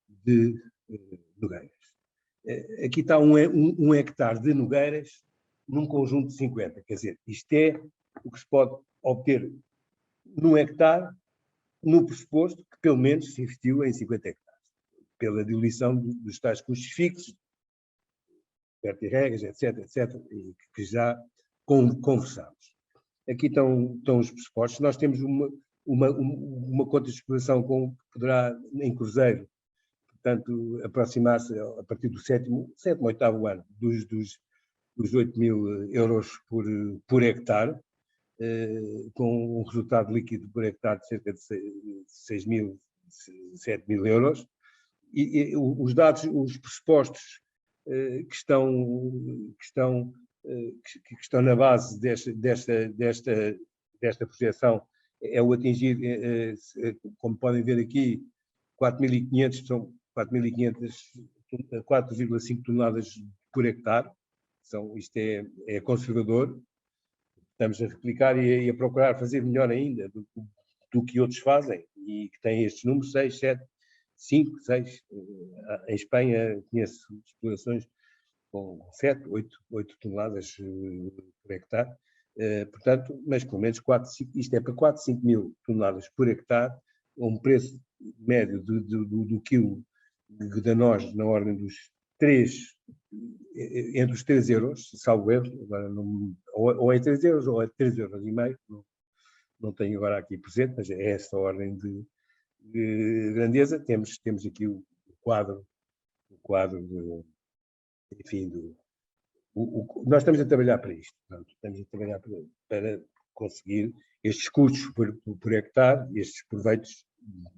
de nogueiras. Aqui está um hectare de nogueiras num conjunto de 50. Quer dizer, isto é o que se pode obter num hectare, no pressuposto que pelo menos se investiu em 50 hectares, pela diluição dos tais custos fixos, certas regras, etc., e que já conversamos. Aqui estão os pressupostos. Nós temos uma conta de exploração que poderá, em cruzeiro, portanto, aproximar-se a partir do sétimo, oitavo ano, dos 8.000 euros por hectare, com um resultado líquido por hectare de cerca de 6.000, 7.000 euros. E os dados, os pressupostos que estão na base desta projeção é o atingir, como podem ver aqui, 4.500, são 4,5 toneladas por hectare. Isto é conservador. Estamos a replicar e a procurar fazer melhor ainda do que outros fazem, e que têm estes números, 6, 7, 5, 6. Em Espanha conheço explorações com 7, 8 toneladas por hectare. Portanto, mas pelo menos 4, 5, isto é para 4, 5 mil toneladas por hectare, um preço médio do quilo de danoz na ordem dos 3, entre os 3 euros, salvo erro, agora ou é 3 euros ou é 3 euros e meio, não tenho agora aqui presente, mas é esta ordem de grandeza. Temos aqui o quadro enfim, nós estamos a trabalhar para isto, portanto, estamos a trabalhar para conseguir estes custos por hectare e estes proveitos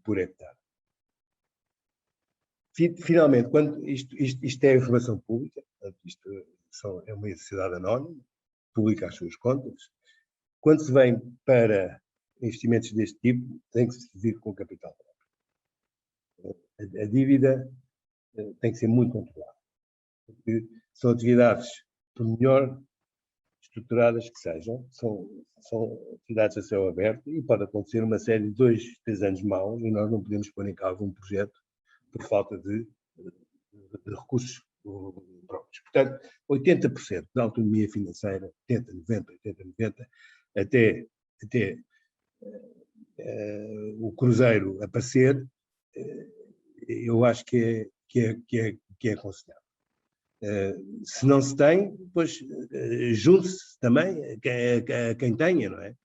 por hectare. Finalmente, quando isto é informação pública, portanto, isto é uma sociedade anónima, publica as suas contas. Quando se vem para investimentos deste tipo, tem que se vir com capital próprio. A dívida tem que ser muito controlada, porque são atividades, por melhor estruturadas que sejam, são atividades a céu aberto e pode acontecer uma série de 2, 3 anos maus e nós não podemos pôr em causa um projeto por falta de recursos próprios. Portanto, 80% da autonomia financeira, 80, 90, 80, 90, até o cruzeiro aparecer, eu acho que é aconselhável. Se não se tem, depois junte-se também a quem tenha, não é?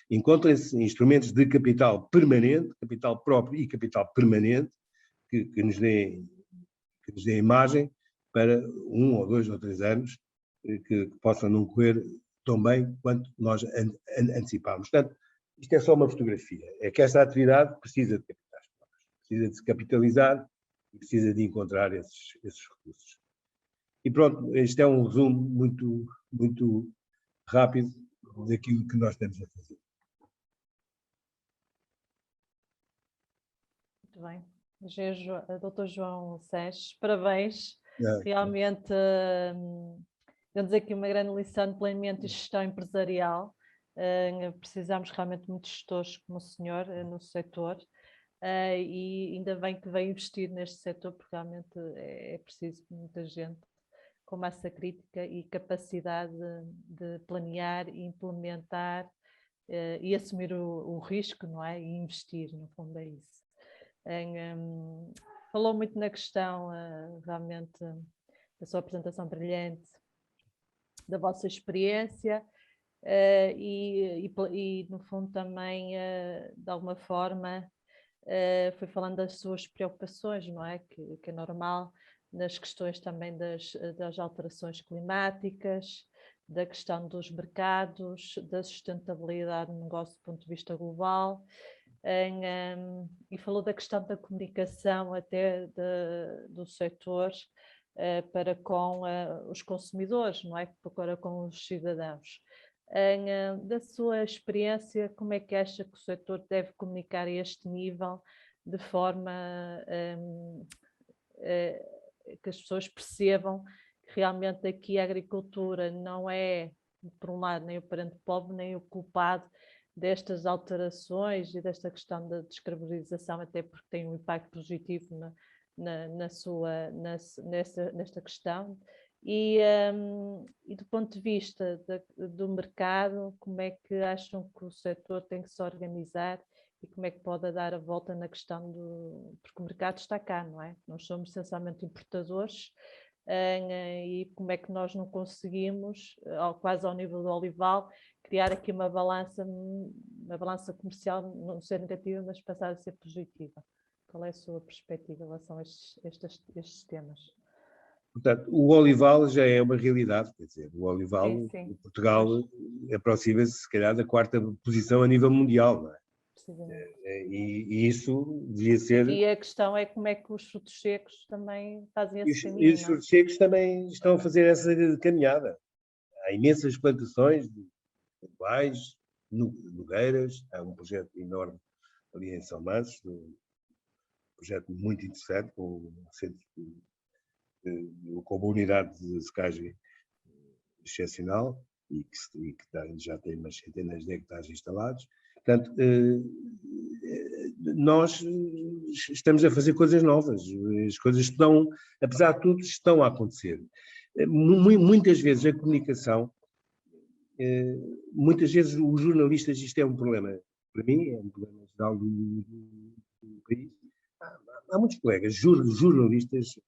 Encontrem-se instrumentos de capital permanente, capital próprio e capital permanente, que nos deem margem para 1 ou 2 ou 3 anos que possam não correr tão bem quanto nós antecipámos. Portanto, isto é só uma fotografia. É que esta atividade precisa de capitais próprios, precisa de se capitalizar e precisa de encontrar esses recursos. E pronto, este é um resumo muito, muito rápido daquilo que nós estamos a fazer. Muito bem. Dr. João Sés, parabéns. Realmente deu-nos aqui uma grande lição de planeamento e gestão empresarial. Precisamos realmente de muitos gestores como o senhor no setor, e ainda bem que veio investir neste setor, porque realmente é preciso muita gente com massa crítica e capacidade de planear e implementar e assumir o risco, não é? E investir, no fundo é isso. falou muito na questão, realmente, da sua apresentação brilhante, da vossa experiência, e no fundo também, de alguma forma, foi falando das suas preocupações, não é? Que é normal, nas questões também das alterações climáticas, da questão dos mercados, da sustentabilidade do negócio do ponto de vista global, e falou da questão da comunicação até do setor para com os consumidores, não é? Para com os cidadãos. Da sua experiência, como é que acha que o setor deve comunicar a este nível de forma que as pessoas percebam que realmente aqui a agricultura não é, por um lado, nem o parente pobre, nem o culpado destas alterações e desta questão da descarbonização, até porque tem um impacto positivo nesta questão. E do ponto de vista do mercado, como é que acham que o setor tem que se organizar e como é que pode dar a volta na questão porque o mercado está cá, não é? Nós somos essencialmente importadores, e como é que nós não conseguimos, quase ao nível do olival, criar aqui uma balança comercial, não ser negativa, mas passar a ser positiva. Qual é a sua perspectiva em relação a estes temas? Portanto, o olival já é uma realidade, quer dizer, o olival sim. em Portugal aproxima-se, se calhar, da 4ª posição a nível mundial, não é? E isso devia ser... E a questão é como é que os frutos secos também fazem esse caminho. E os frutos secos também estão a fazer essa caminhada. Há imensas plantações de iguais, nogueiras, há um projeto enorme ali em São Mansos, um projeto muito interessante, com um centro com uma unidade de secagem excepcional e que já tem umas centenas de hectares instalados. Portanto, nós estamos a fazer coisas novas, as coisas estão, apesar de tudo, estão a acontecer. Muitas vezes a comunicação, muitas vezes os jornalistas, isto é um problema, para mim, é um problema geral do país. Há muitos colegas jornalistas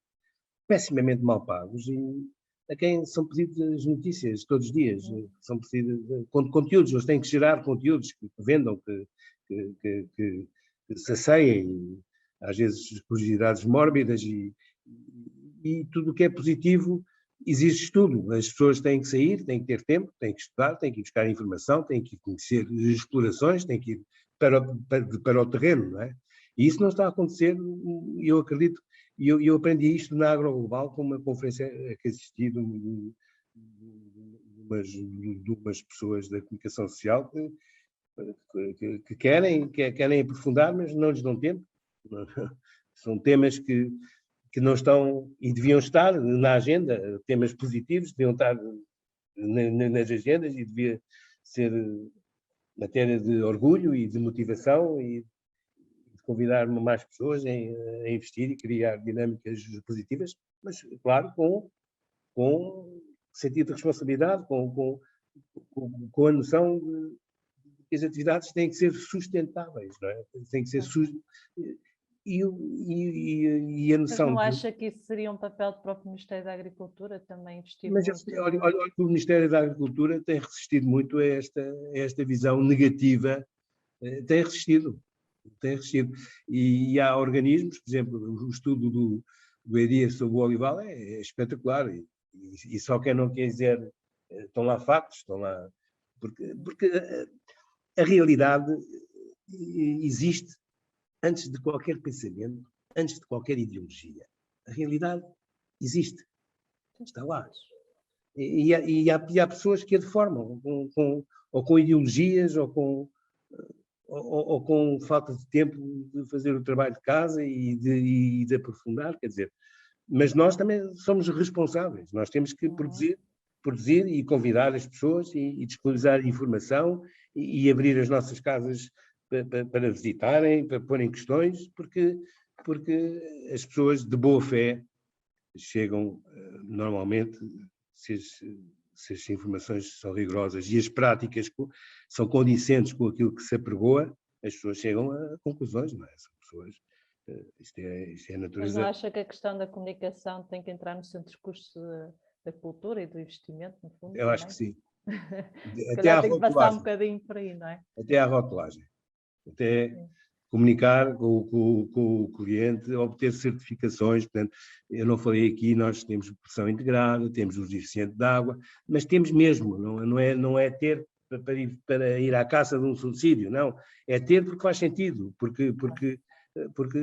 pessimamente mal pagos e a quem são pedidas notícias todos os dias, são pedidas conteúdos, eles têm que gerar conteúdos que vendam, que saceiem, às vezes curiosidades mórbidas e tudo o que é positivo exige estudo. As pessoas têm que sair, têm que ter tempo, têm que estudar, têm que ir buscar informação, têm que conhecer explorações, têm que ir para o terreno, não é? E isso não está a acontecer, e eu acredito. E eu aprendi isto na AgroGlobal, com uma conferência que assisti de umas pessoas da comunicação social que querem aprofundar, mas não lhes dão tempo. São temas que não estão e deviam estar na agenda, temas positivos, deviam estar nas agendas e devia ser matéria de orgulho e de motivação e convidar mais pessoas a investir e criar dinâmicas positivas, mas, claro, com sentido de responsabilidade, com a noção de que as atividades têm que ser sustentáveis, não é? Têm que ser e a noção... Mas não acha que isso seria um papel do próprio Ministério da Agricultura também investir muito? Olha que o Ministério da Agricultura tem resistido muito a esta visão negativa, tem resistido. E há organismos, por exemplo, o estudo do EDIA sobre o olival é espetacular e só quem não quiser, estão lá factos, estão lá, porque a realidade existe antes de qualquer pensamento, antes de qualquer ideologia. A realidade existe, está lá. E há pessoas que a deformam, ou com ideologias, ou com falta de tempo de fazer o trabalho de casa e de aprofundar, quer dizer, mas nós também somos responsáveis, nós temos que produzir e convidar as pessoas e disponibilizar informação e abrir as nossas casas para visitarem, para porem questões, porque as pessoas de boa fé chegam normalmente, se as informações são rigorosas e as práticas são condicentes com aquilo que se apregoa, as pessoas chegam a conclusões, não é? São pessoas Isto é a Mas natureza. não acha que a questão da comunicação tem que entrar no centro de custos da cultura e do investimento, no fundo? Eu acho que sim. Se Até à calhar tem que passar um rotulagem. bocadinho por aí, não é? Até à rotulagem. Até Sim. comunicar com o cliente, obter certificações. Portanto, eu não falei aqui, nós temos pressão integrada, temos uso eficiente de água, mas temos mesmo, não é ter para ir à caça de um subsídio, não. É ter porque faz sentido, porque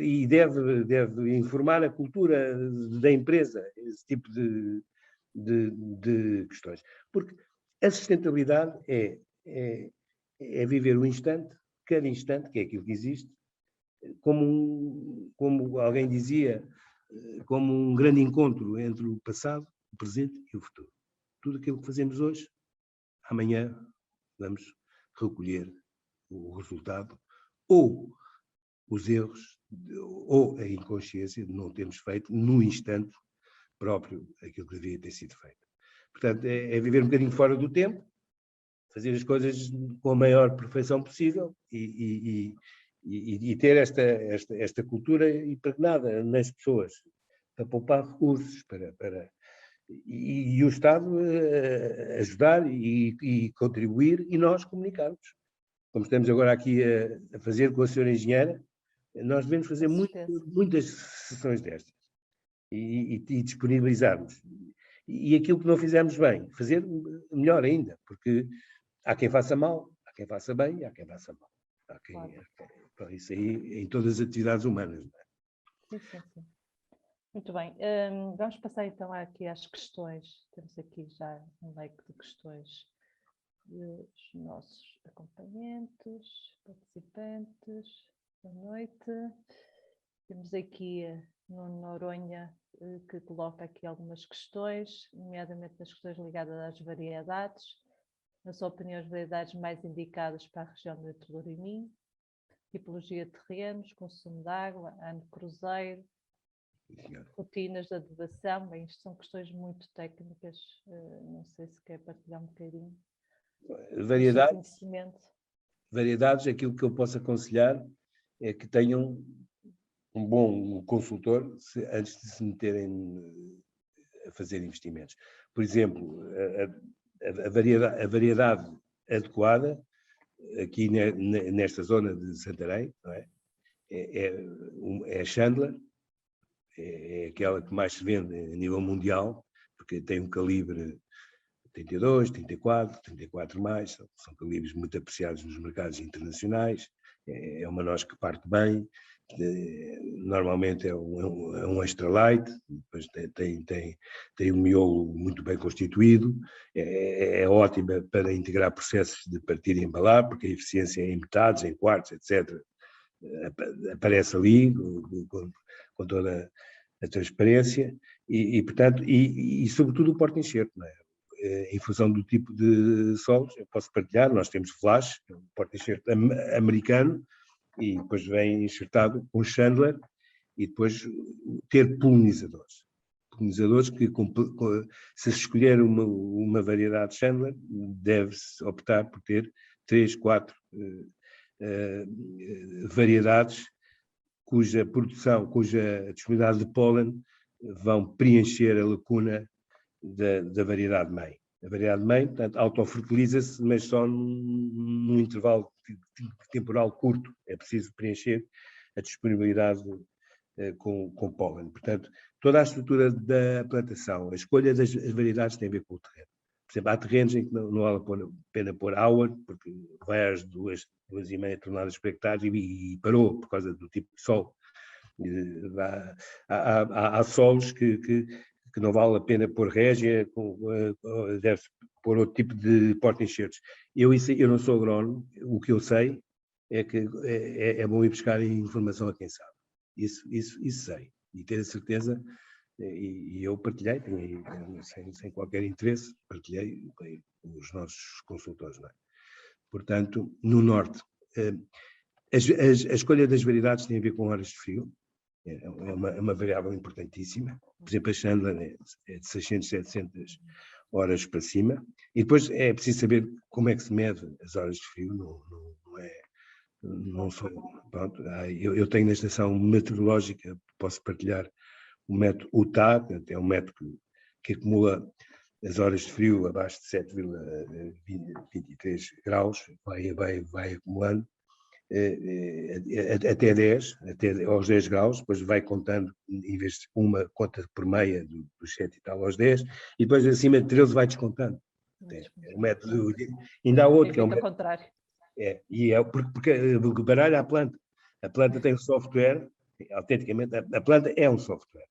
e deve informar a cultura da empresa, esse tipo de questões. Porque a sustentabilidade é viver o instante, cada instante, que é aquilo que existe, como alguém dizia, como um grande encontro entre o passado, o presente e o futuro. Tudo aquilo que fazemos hoje, amanhã vamos recolher o resultado, ou os erros, ou a inconsciência de não termos feito no instante próprio aquilo que devia ter sido feito. Portanto, é viver um bocadinho fora do tempo, fazer as coisas com a maior perfeição possível e ter esta cultura impregnada nas pessoas, para poupar recursos, e o Estado ajudar e contribuir e nós comunicarmos. Como estamos agora aqui a fazer com a senhora engenheira, nós devemos fazer muitas sessões destas e disponibilizarmos. E aquilo que não fizemos bem, fazer melhor ainda, porque há quem faça mal, há quem faça bem e há quem faça mal. Isso aí em todas as atividades humanas. Não é? Sim. Muito bem. Vamos passar então aqui às questões. Temos aqui já um leque de questões dos nossos acompanhantes, participantes. Boa noite. Temos aqui no Noronha que coloca aqui algumas questões, nomeadamente as questões ligadas às variedades. Na sua opinião, as variedades mais indicadas para a região do Lourimim, tipologia de terrenos, consumo de água, ano cruzeiro, rotinas de adubação. Bem, isto são questões muito técnicas, não sei se quer partilhar um bocadinho. Variedades, aquilo que eu posso aconselhar é que tenham um bom consultor antes de se meterem a fazer investimentos. Por exemplo, a variedade adequada, aqui nesta zona de Santarém, não é? É a Chandler, é aquela que mais se vende a nível mundial, porque tem um calibre 32, 34, 34 mais, são calibres muito apreciados nos mercados internacionais, é uma noz que parte bem, normalmente é um extra light, depois tem um miolo muito bem constituído, é ótima para integrar processos de partir e embalar, porque a eficiência em metades, em quartos, etc., aparece ali com toda a transparência portanto, sobretudo o porta-enxerto, não é? Em função do tipo de solos, eu posso partilhar, nós temos flash, um porta-enxerto americano, e depois vem enxertado com Chandler, e depois ter polinizadores. Polinizadores que, se escolher uma variedade de Chandler, deve-se optar por ter 3, 4 variedades cuja produção, cuja disponibilidade de pólen vão preencher a lacuna da variedade mãe. A variedade mãe, portanto, autofertiliza-se, mas só num intervalo temporal curto. É preciso preencher a disponibilidade com pólen. Portanto, toda a estrutura da plantação, a escolha das variedades tem a ver com o terreno. Por exemplo, há terrenos em que não vale a pena pôr hour, porque vai às 2,5 toneladas por hectare e parou por causa do tipo de solo. Há solos que não vale a pena pôr régia, deve-se pôr outro tipo de porta-enxertos. Eu não sou agrónomo, o que eu sei é que é bom ir buscar informação a quem sabe. Isso sei. E ter a certeza, e eu partilhei, sem qualquer interesse, partilhei com os nossos consultores. Não é? Portanto, no Norte, a escolha das variedades tem a ver com horas de frio, é uma variável importantíssima. Por exemplo, a Chandler é de 600, 700 horas para cima. E depois é preciso saber como é que se mede as horas de frio, não sou, pronto, eu tenho na estação meteorológica, posso partilhar o método UTA, portanto, é um método que acumula as horas de frio abaixo de 7,23 graus, vai acumulando até 10, até aos 10 graus, depois vai contando, em vez de uma, conta por meia dos 7 e tal aos 10, e depois acima de 13 vai descontando. É um método, ainda há outro que é um método contrário. E é porque baralha a planta. A planta tem um software, autenticamente, a planta é um software.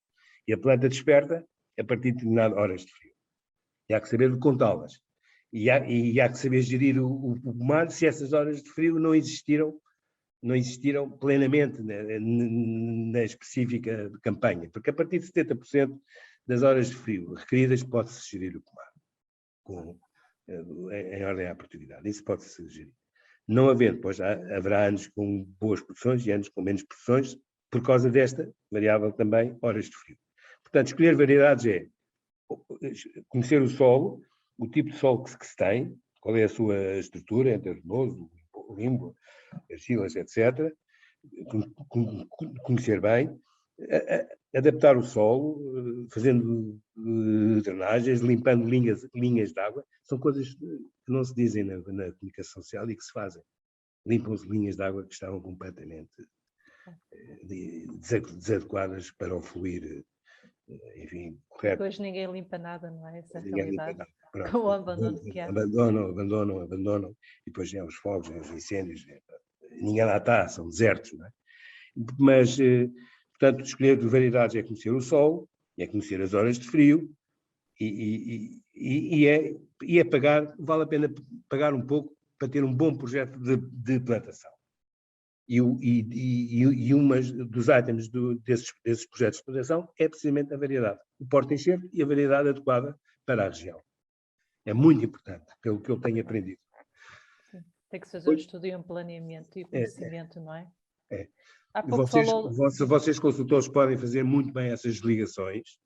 E a planta desperta a partir de determinadas horas de frio. E há que saber contá-las. E há que saber gerir o pomar se essas horas de frio não existiram plenamente na específica campanha. Porque a partir de 70% das horas de frio requeridas pode-se gerir o pomar em ordem à oportunidade. Isso pode-se gerir. Não havendo, pois haverá anos com boas produções e anos com menos produções, por causa desta variável também, horas de frio. Portanto, escolher variedades é conhecer o solo, o tipo de solo que se tem, qual é a sua estrutura, entre arenoso, limbo, argilas, etc. Conhecer bem, adaptar o solo, fazendo drenagens, limpando linhas de água, são coisas que não se dizem na comunicação social e que se fazem. Limpam-se linhas de água que estavam completamente desadequadas para o fluir, enfim, correto. Depois ninguém limpa nada, não é? Essa é a realidade. Com o abandono que há. Abandonam, e depois vêm os fogos, os incêndios, ninguém lá está, são desertos, não é? Mas, portanto, escolher variedades é conhecer o solo, é conhecer as horas de frio, e é pagar, vale a pena pagar um pouco para ter um bom projeto de plantação. E uma dos itens desses projetos de plantação é precisamente a variedade, o porta-enxerto e a variedade adequada para a região. É muito importante, pelo que eu tenho aprendido. Sim. Tem que se fazer um estudo e um planeamento e conhecimento, não é? Há pouco vocês consultores podem fazer muito bem essas ligações,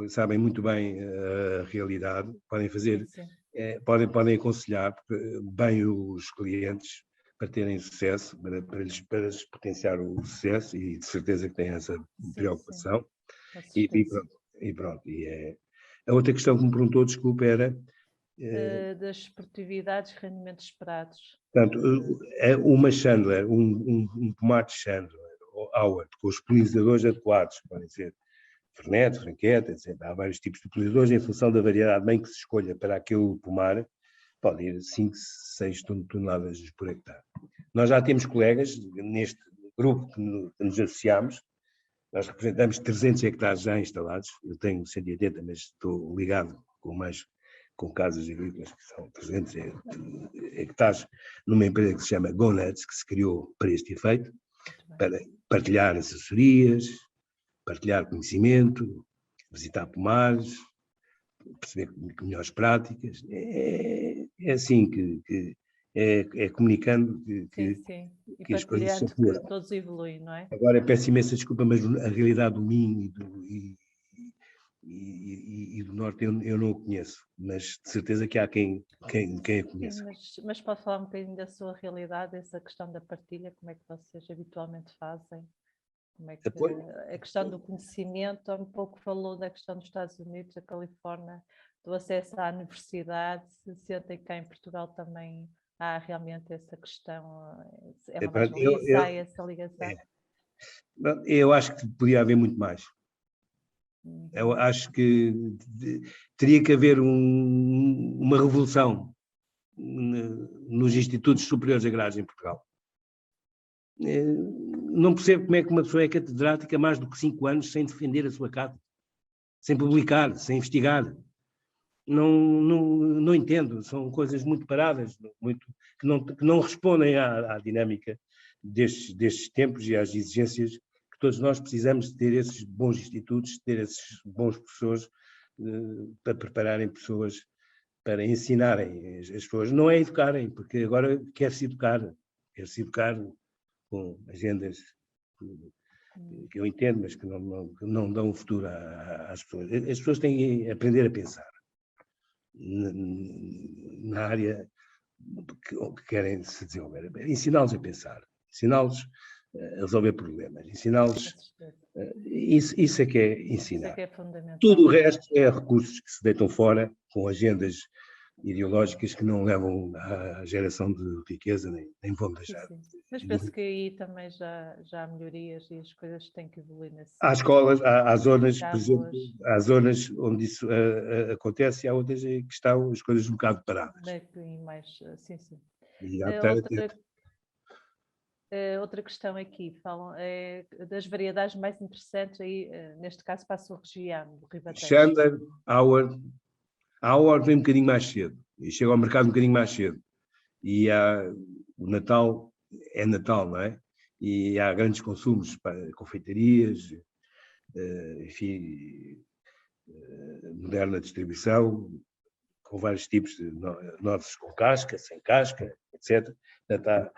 sabem muito bem a realidade, podem fazer, podem aconselhar bem os clientes para terem sucesso, para lhes potenciar o sucesso, e de certeza que têm essa preocupação. E pronto. A outra questão que me perguntou, desculpa, era das produtividades e rendimentos esperados. Portanto, uma Chandler, um pomar de Chandler, ou Howard, com os polinizadores adequados, podem ser Fernet, Franqueta, etc. Há vários tipos de polinizadores, em função da variedade bem que se escolha para aquele pomar, pode ir 5, 6 toneladas por hectare. Nós já temos colegas neste grupo que nos associamos, nós representamos 300 hectares já instalados, eu tenho 180, mas estou ligado com casas agrícolas que são 300 hectares, numa empresa que se chama GoNuts, que se criou para este efeito, para partilhar assessorias, partilhar conhecimento, visitar pomares, perceber melhores práticas. É assim que é comunicando que as coisas são que todos evoluem, não é? Agora, peço imensa desculpa, mas a realidade do Minho e do Norte eu não o conheço, mas de certeza que há quem a conheça. Mas pode falar um bocadinho da sua realidade, essa questão da partilha, como é que vocês habitualmente fazem? Como é que a questão do conhecimento, um pouco falou da questão dos Estados Unidos, da Califórnia, do acesso à universidade, se sentem que cá em Portugal também há realmente essa questão, é uma mais-valia, há essa ligação? Eu acho que podia haver muito mais. Eu acho que teria que haver uma revolução nos institutos superiores agrários em Portugal. Não percebo como é que uma pessoa é catedrática há mais do que 5 anos sem defender a sua cátedra, sem publicar, sem investigar. Não entendo, são coisas muito paradas, que não respondem à dinâmica destes tempos e às exigências que todos nós precisamos de ter esses bons institutos, de ter esses bons professores para prepararem pessoas, para ensinarem as pessoas, não é educarem, porque agora quer-se educar com agendas que eu entendo, mas que não dão futuro às pessoas. As pessoas têm que aprender a pensar na área que querem se desenvolver. Ensiná-los a pensar, ensiná-los a resolver problemas, ensiná-los. Isso é que é ensinar. Isso é que é fundamental. Tudo o resto é recursos que se deitam fora com agendas ideológicas que não levam à geração de riqueza, nem vão deixar. Mas penso que aí também já há melhorias e as coisas têm que evoluir nesse Há escolas, há zonas, já por exemplo, há zonas onde isso acontece e há outras em que estão as coisas um bocado paradas. mais, sim. E outra questão aqui, falam das variedades mais interessantes, aí, neste caso para a sua região, do Ribatejo. Chandler, Howard vem um bocadinho mais cedo e chega ao mercado um bocadinho mais cedo. E o Natal é Natal, não é? E há grandes consumos para confeitarias, enfim, moderna distribuição, com vários tipos de nozes com casca, sem casca, etc. Portanto,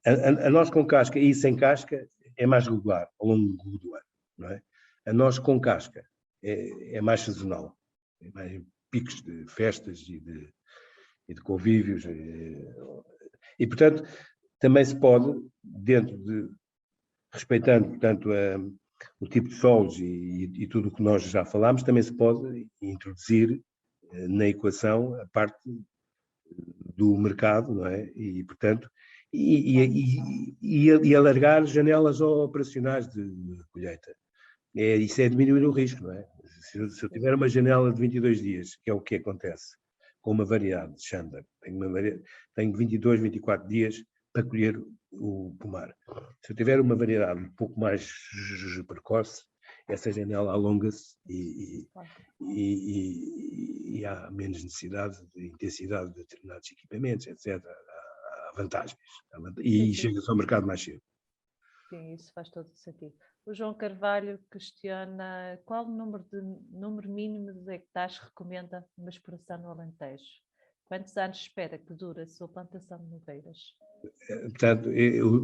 a noz com casca e sem casca é mais regular ao longo do ano, não é? A noz com casca é mais sazonal, é mais em picos de festas e de convívios. E, portanto, também se pode, respeitando, portanto, o tipo de solos e tudo o que nós já falámos, também se pode introduzir na equação a parte do mercado, não é? E, portanto, e alargar janelas operacionais de colheita. Isso é diminuir o risco, não é? Se eu tiver uma janela de 22 dias, que é o que acontece com uma variedade de Chandler, tenho 22, 24 dias para colher o pomar. Se eu tiver uma variedade um pouco mais precoce, essa janela alonga-se e há menos necessidade de intensidade de determinados equipamentos, etc. Há vantagens. E chega-se ao mercado mais cedo. Sim, isso faz todo o sentido. O João Carvalho questiona qual o número mínimo de hectares recomenda uma exploração no Alentejo? Quantos anos espera que dure a sua plantação de nogueiras? Portanto,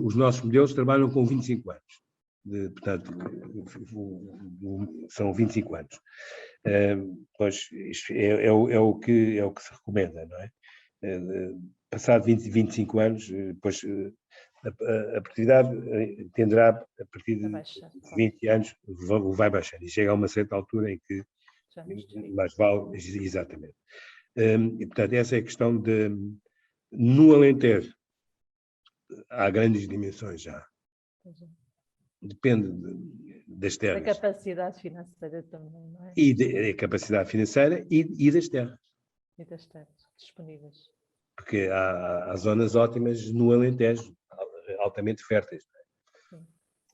os nossos modelos trabalham com 25 anos. Portanto, são 25 anos. Pois é o que se recomenda, não é? Passado 25 anos, depois a produtividade tenderá, a partir de 20 anos, vai baixando e chega a uma certa altura em que mais vale, exatamente. E, portanto, essa é a questão no Alentejo, há grandes dimensões já. Depende das terras. Da capacidade financeira também, não é? E da capacidade financeira e das terras. E das terras disponíveis. Porque há zonas ótimas no Alentejo, altamente férteis.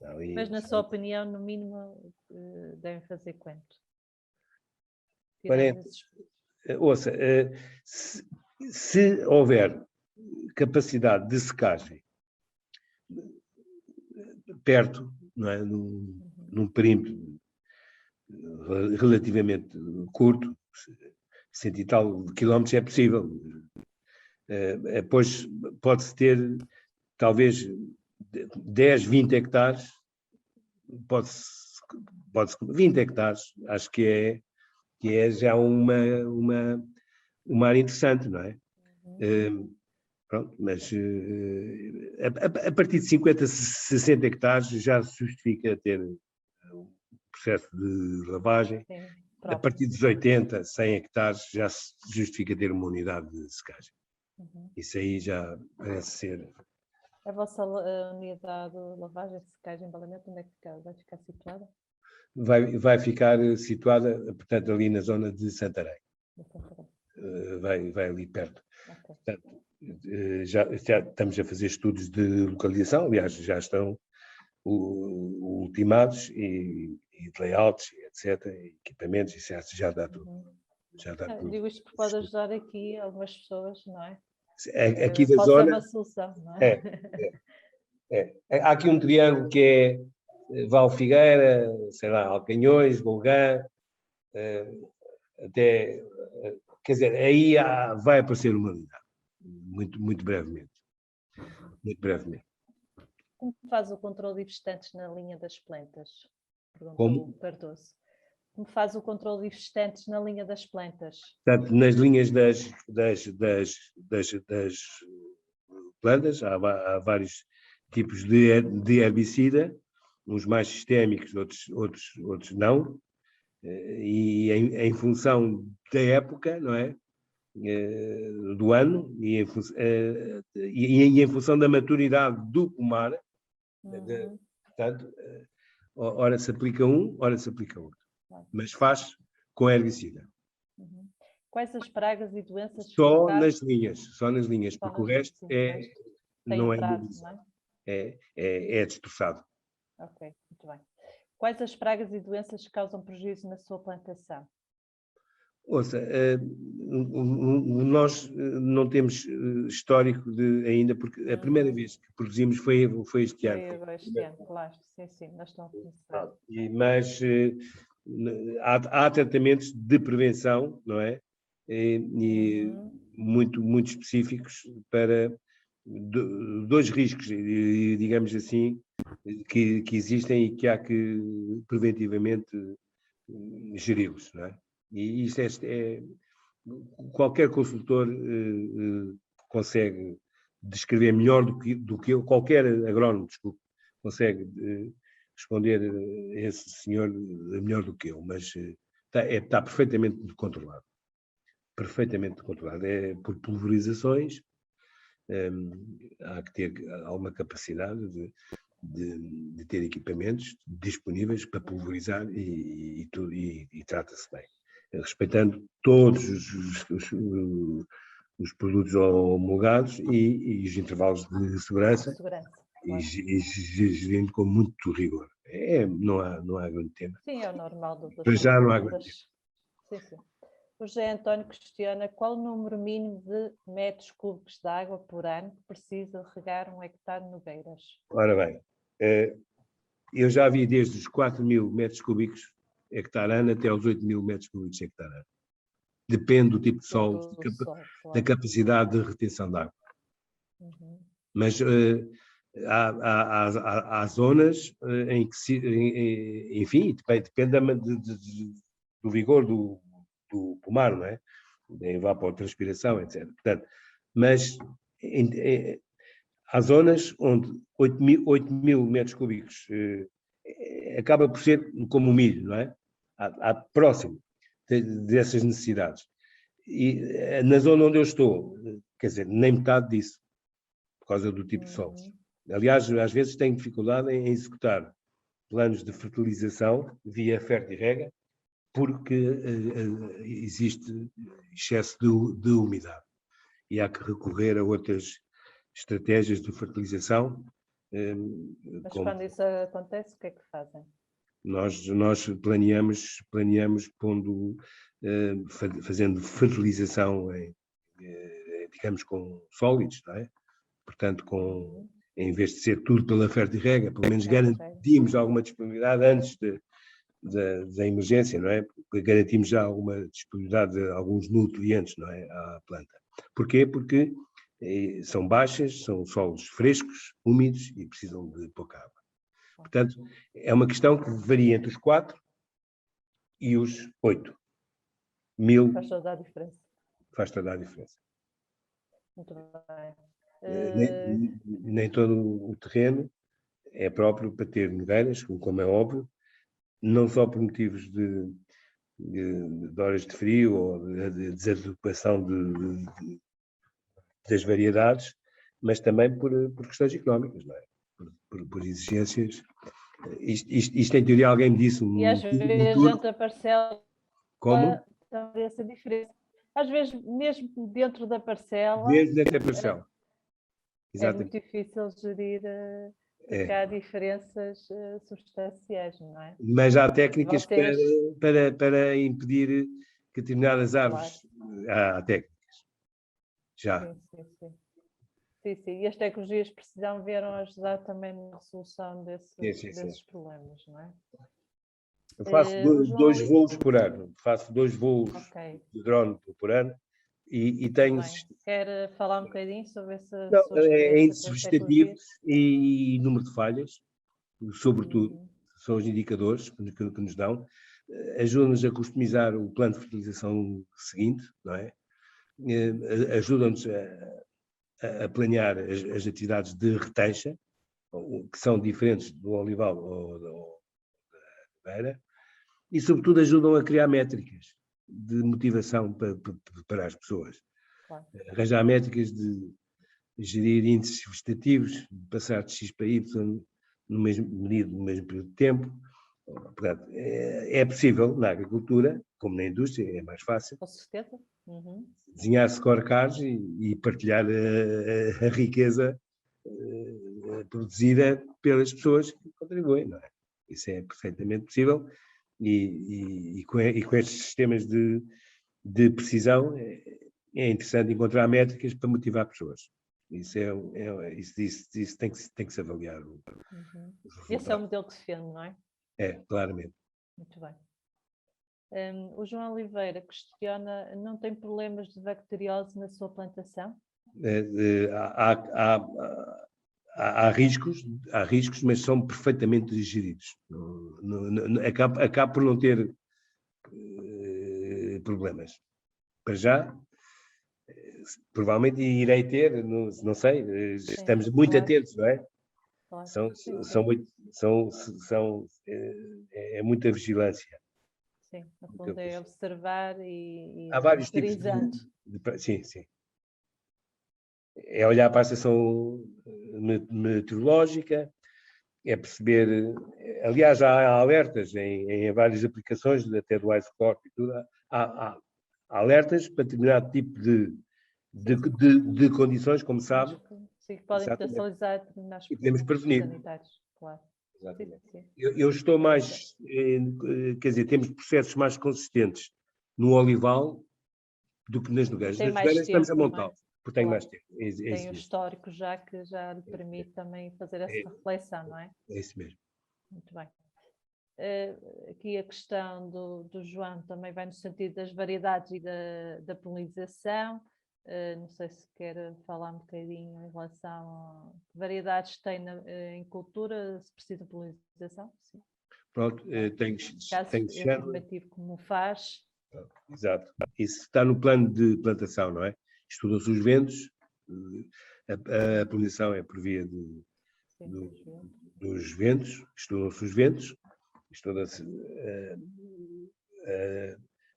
Ali, mas, na sua opinião, no mínimo, devem fazer quanto? Ouça, se houver capacidade de secagem perto, não é? Num perímetro relativamente curto, 100 e tal quilómetros é possível. Depois pode-se ter talvez 10, 20 hectares, pode-se 20 hectares, acho que é já uma área interessante, não é? Pronto, mas a partir de 50, 60 hectares já se justifica ter um processo de lavagem. Sim, a partir dos 80, 100 hectares já se justifica ter uma unidade de secagem. Isso aí já parece ser... A vossa unidade de lavagem, secagem, embalamento, onde é que vai ficar situada? Vai ficar situada, portanto, ali na zona de Santarém. Vai ali perto. Okay. Portanto, já estamos a fazer estudos de localização, aliás, já estão ultimados e de layouts, etc., equipamentos, isso já dá tudo. Já dá tudo. Digo isto porque pode ajudar aqui algumas pessoas, não é? Aqui da zona... Pode ser uma solução, não é? Há aqui um triângulo que é Val Figueira, sei lá, Alcanhões, Golgã, até... Quer dizer, aí vai aparecer uma unidade, muito, muito brevemente. Muito brevemente. Como faz o controle de vegetantes na linha das plantas? Perguntou Como? o Cardoso. Como faz o controle de infestantes na linha das plantas? Portanto, nas linhas das plantas, há vários tipos de herbicida, uns mais sistémicos, outros não, e em função da época, não é? Do ano, e em função da maturidade do pomar, portanto, ora se aplica um, ora se aplica outro. Mas faz com herbicida. Quais as pragas e doenças? Só nas linhas, porque o resto não é trato, não é? É destroçado. Ok, muito bem. Quais as pragas e doenças que causam prejuízo na sua plantação? Ouça, nós não temos histórico ainda, porque a primeira vez que produzimos foi este ano. Foi este ano, claro. Sim, nós estamos a começar. Mas há tratamentos de prevenção, não é? E muito específicos para dois riscos, digamos assim, que existem e que há que preventivamente geri-los, não é? E isto qualquer consultor consegue descrever melhor do que eu, qualquer agrónomo, desculpe, consegue responder a esse senhor melhor do que eu, mas está perfeitamente controlado. Perfeitamente controlado. É por pulverizações, há que ter alguma capacidade de ter equipamentos disponíveis para pulverizar e trata-se bem, respeitando todos os produtos homologados e os intervalos de segurança. E gerindo com muito rigor. Não há grande tema. Sim, é o normal. Para já não há grande tema. Sim. O José António questiona qual o número mínimo de metros cúbicos de água por ano que precisa regar 1 hectare de nogueiras. Ora bem, eu já vi desde os 4.000 metros cúbicos hectare ano até aos 8.000 metros cúbicos hectare ano. Depende do tipo de solo, da capacidade de retenção de água. Mas há zonas em que, enfim, depende do vigor do pomar, não é? Da evapotranspiração, etc. Portanto, mas há zonas onde 8.000 metros cúbicos acaba por ser como o milho, não é? Há próximo dessas necessidades. E na zona onde eu estou, quer dizer, nem metade disso, por causa do tipo de solos. Aliás, às vezes tenho dificuldade em executar planos de fertilização via fertirrega, porque existe excesso de umidade e há que recorrer a outras estratégias de fertilização. Mas quando isso acontece, o que é que fazem? Nós planeamos fazendo fertilização, digamos, com sólidos, não é? Portanto, em vez de ser tudo pela fertirrega, pelo menos garantimos alguma disponibilidade antes da emergência, não é? Garantimos já alguma disponibilidade de alguns nutrientes, não é, à planta. Porquê? Porque são baixas, são solos frescos, úmidos e precisam de pouca água. Portanto, é uma questão que varia entre os 4 e os 8.000. Faz toda a diferença. Faz toda a diferença. Muito bem. Nem todo o terreno é próprio para ter nogueiras, como é óbvio, não só por motivos de horas de frio ou de desadequação das variedades, mas também por questões económicas, não é? Por exigências. Isto em teoria alguém me disse. E às vezes dentro da parcela como? Também essa diferença. Às vezes mesmo dentro da parcela. Dentro da parcela. É muito difícil gerir, porque há diferenças substanciais, não é? Mas há técnicas para impedir que determinadas árvores... Claro. Há técnicas. Já. Sim. E as tecnologias vieram ajudar também na resolução desses problemas, não é? Eu faço dois voos por ano. Faço 2 voos de drone por ano e tenho... Quer falar um bocadinho sobre essa Não, sua experiência índices vegetativos e número de falhas, sobretudo, são os indicadores que nos dão, ajudam-nos a customizar o plano de fertilização seguinte, não é? Ajudam-nos a planear as atividades de retancha, que são diferentes do olival ou da oliveira, e sobretudo ajudam a criar métricas de motivação para as pessoas. Claro. Arranjar métricas de gerir índices vegetativos, passar de X para Y medido no mesmo período de tempo. Portanto, é possível na agricultura, como na indústria, é mais fácil. Com certeza. Uhum. Desenhar scorecards e partilhar a riqueza produzida pelas pessoas que contribuem, não é? Isso é perfeitamente possível e com estes sistemas de precisão é interessante encontrar métricas para motivar pessoas. Isso tem que se avaliar. Uhum. Esse é o modelo que se defende, não é? É, claramente. Muito bem. O João Oliveira questiona, não tem problemas de bacteriose na sua plantação? Há riscos, mas são perfeitamente geridos. Acaba por não ter problemas. Para já, provavelmente irei ter, não sei, estamos muito atentos, não é? Claro. É muita vigilância. Sim, no fundo é observar e há vários tipos sim. É olhar para a estação meteorológica, é perceber, aliás, há alertas em várias aplicações, até do iScorp e tudo, há alertas para determinado tipo de condições, como sabe. Sim, que podem potencializar determinados podemos prevenir. Sanitários, claro. Exatamente. Sim. Eu estou mais, quer dizer, temos processos mais consistentes no olival do que nas nogueiras. Nas nogueiras estamos a montá-lo, porque tenho mais tempo. Tem o histórico já que já lhe permite também fazer essa reflexão, não é? É isso mesmo. Muito bem. Aqui a questão do João também vai no sentido das variedades e da polinização. Não sei se quer falar um bocadinho em relação a que variedades tem em cultura, se precisa de polinização. Sim. Pronto, tem afirmativo como faz. Exato. Isso está no plano de plantação, não é? Estudam-se os ventos, a polinização é por via dos ventos, estudam-se os ventos,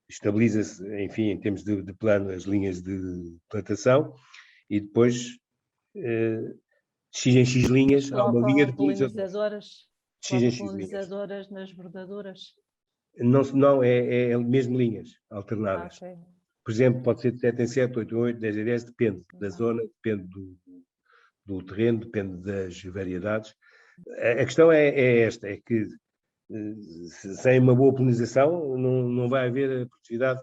estabiliza-se, enfim, em termos de plano, as linhas de plantação e depois de X em X linhas há uma linha de polinizadoras. Polinizadoras nas bordaduras? Não, é mesmo linhas alternadas. Okay. Por exemplo, pode ser de 7 em 7, 8 em 8, 10 em 10, depende da zona, depende do terreno, depende das variedades. A questão é esta, é que sem uma boa polinização não vai haver a produtividade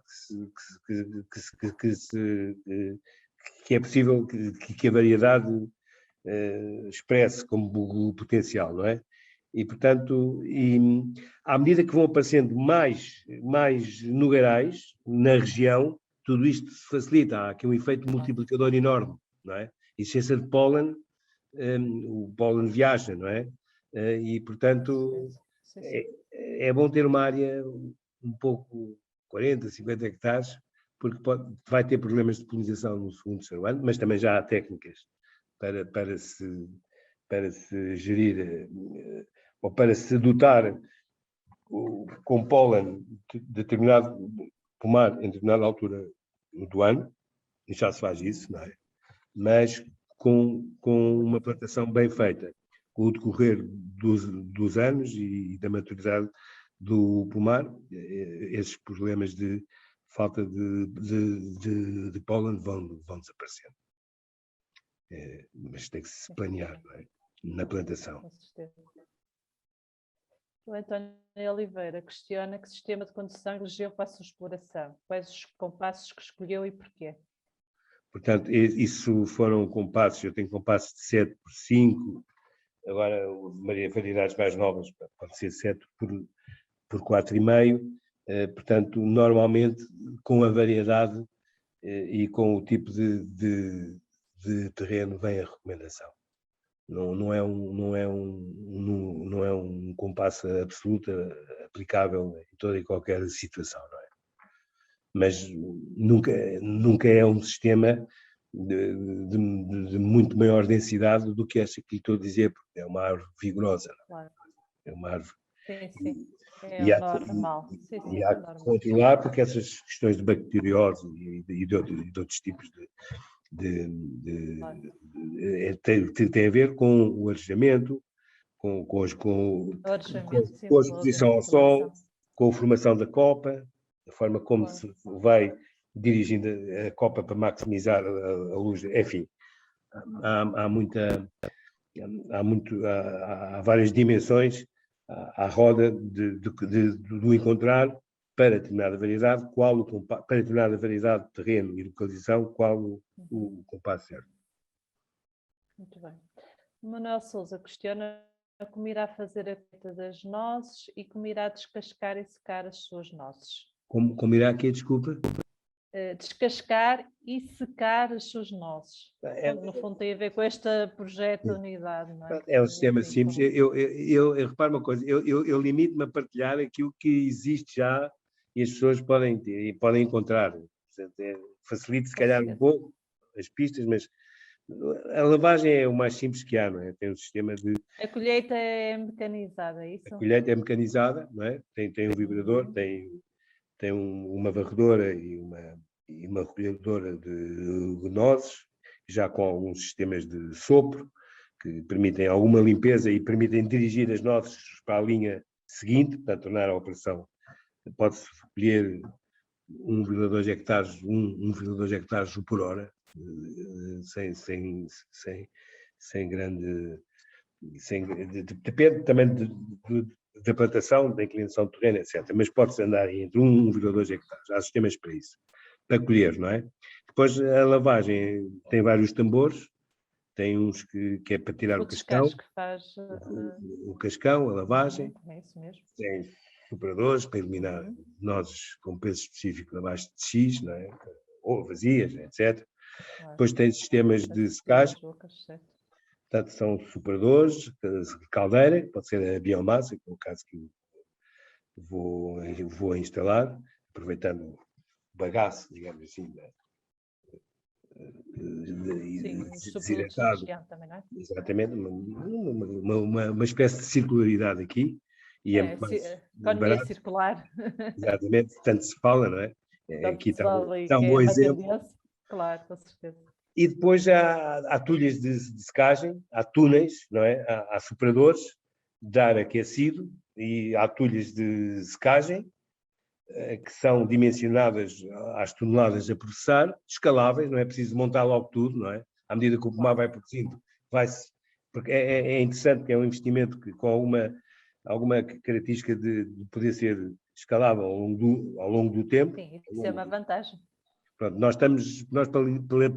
que é possível que a variedade expresse como potencial, não é? E, portanto, à medida que vão aparecendo mais nogueirais na região, tudo isto se facilita. Há aqui um efeito multiplicador enorme, não é? Existência de pólen, o pólen viaja, não é? E, portanto, é bom ter uma área um pouco 40, 50 hectares, porque vai ter problemas de polinização no segundo, terceiro ano, mas também já há técnicas para se gerir ou para se dotar com pólen de determinado pomar em determinada altura do ano, e já se faz isso, não é? Mas com uma plantação bem feita, com o decorrer dos anos e da maturidade do pomar, esses problemas de falta de pólen vão desaparecendo. Mas tem que se planear, não é? Na plantação. Com certeza. O António Oliveira questiona que sistema de condução elegeu para a sua exploração. Quais os compassos que escolheu e porquê? Portanto, isso foram compassos, eu tenho compassos de 7 por 5, agora variedades mais novas, pode ser 7 por 4,5, portanto, normalmente com a variedade e com o tipo de terreno vem a recomendação. Não é um compasso absoluto, aplicável em toda e qualquer situação, não é? Mas nunca é um sistema de muito maior densidade do que esta que estou a dizer, porque é uma árvore vigorosa, não é? Claro. É uma árvore. Sim. É E o há, normal. e há que Normal. controlar, porque essas questões de bacteriose e de outros tipos Claro. tem a ver com o arejamento, com Orçamento, sim, a pela exposição ao sol, ventilação. com a formação da copa, a forma como Claro. se vai dirigindo a copa para maximizar a luz, enfim, há várias dimensões à roda do encontrar para determinada variedade, para determinada variedade de terreno e localização, qual o compasso certo. Muito bem. Manuel Sousa questiona como irá fazer a colheita das nozes e como irá descascar e secar as suas nozes. Como irá aqui, desculpa? Descascar e secar as suas nozes. No fundo tem a ver com este projeto de unidade, não é? É um sistema simples. Eu reparo uma coisa, eu limito-me a partilhar aquilo que existe já e as pessoas podem ter e podem encontrar. Facilita se calhar um pouco as pistas, mas a lavagem é o mais simples que há, não é? Tem um sistema de... A colheita é mecanizada, é isso? A colheita é mecanizada, não é? Tem um vibrador, tem uma varredora e uma recolhedora de nozes, já com alguns sistemas de sopro, que permitem alguma limpeza e permitem dirigir as nozes para a linha seguinte, para tornar a operação. Pode-se recolher 1,2 hectares, 1,2 hectares por hora, sem grande... depende também da plantação, da inclinação do terreno, etc. Mas pode-se andar entre 1,2 hectares. Há sistemas para isso, para colher, não é? Depois a lavagem tem vários tambores, tem uns que é para tirar o cascão, Que faz, o cascão, a lavagem, é isso mesmo. tem superadores para eliminar nozes com peso específico abaixo de X, não é? Ou vazias, etc. Claro. Depois tem sistemas de secagem. Portanto, são superadores, caldeira, pode ser a biomassa, que é o caso que vou instalar, aproveitando o bagaço, digamos assim, desidratado. Também, não é? Exatamente, uma espécie de circularidade aqui, e é muito mais economia circular. Exatamente, tanto se fala, não é? Aqui está um bom exemplo. Claro, com certeza. E depois há tulhas de secagem, há túneis, não é? Há superadores de ar aquecido e há tulhas de secagem que são dimensionadas às toneladas a processar, escaláveis, não é preciso montar logo tudo, não é? À medida que o pomar vai produzindo, porque é interessante que é um investimento que com alguma característica de poder ser escalável ao longo do tempo. Sim, isso é uma vantagem. Pronto, nós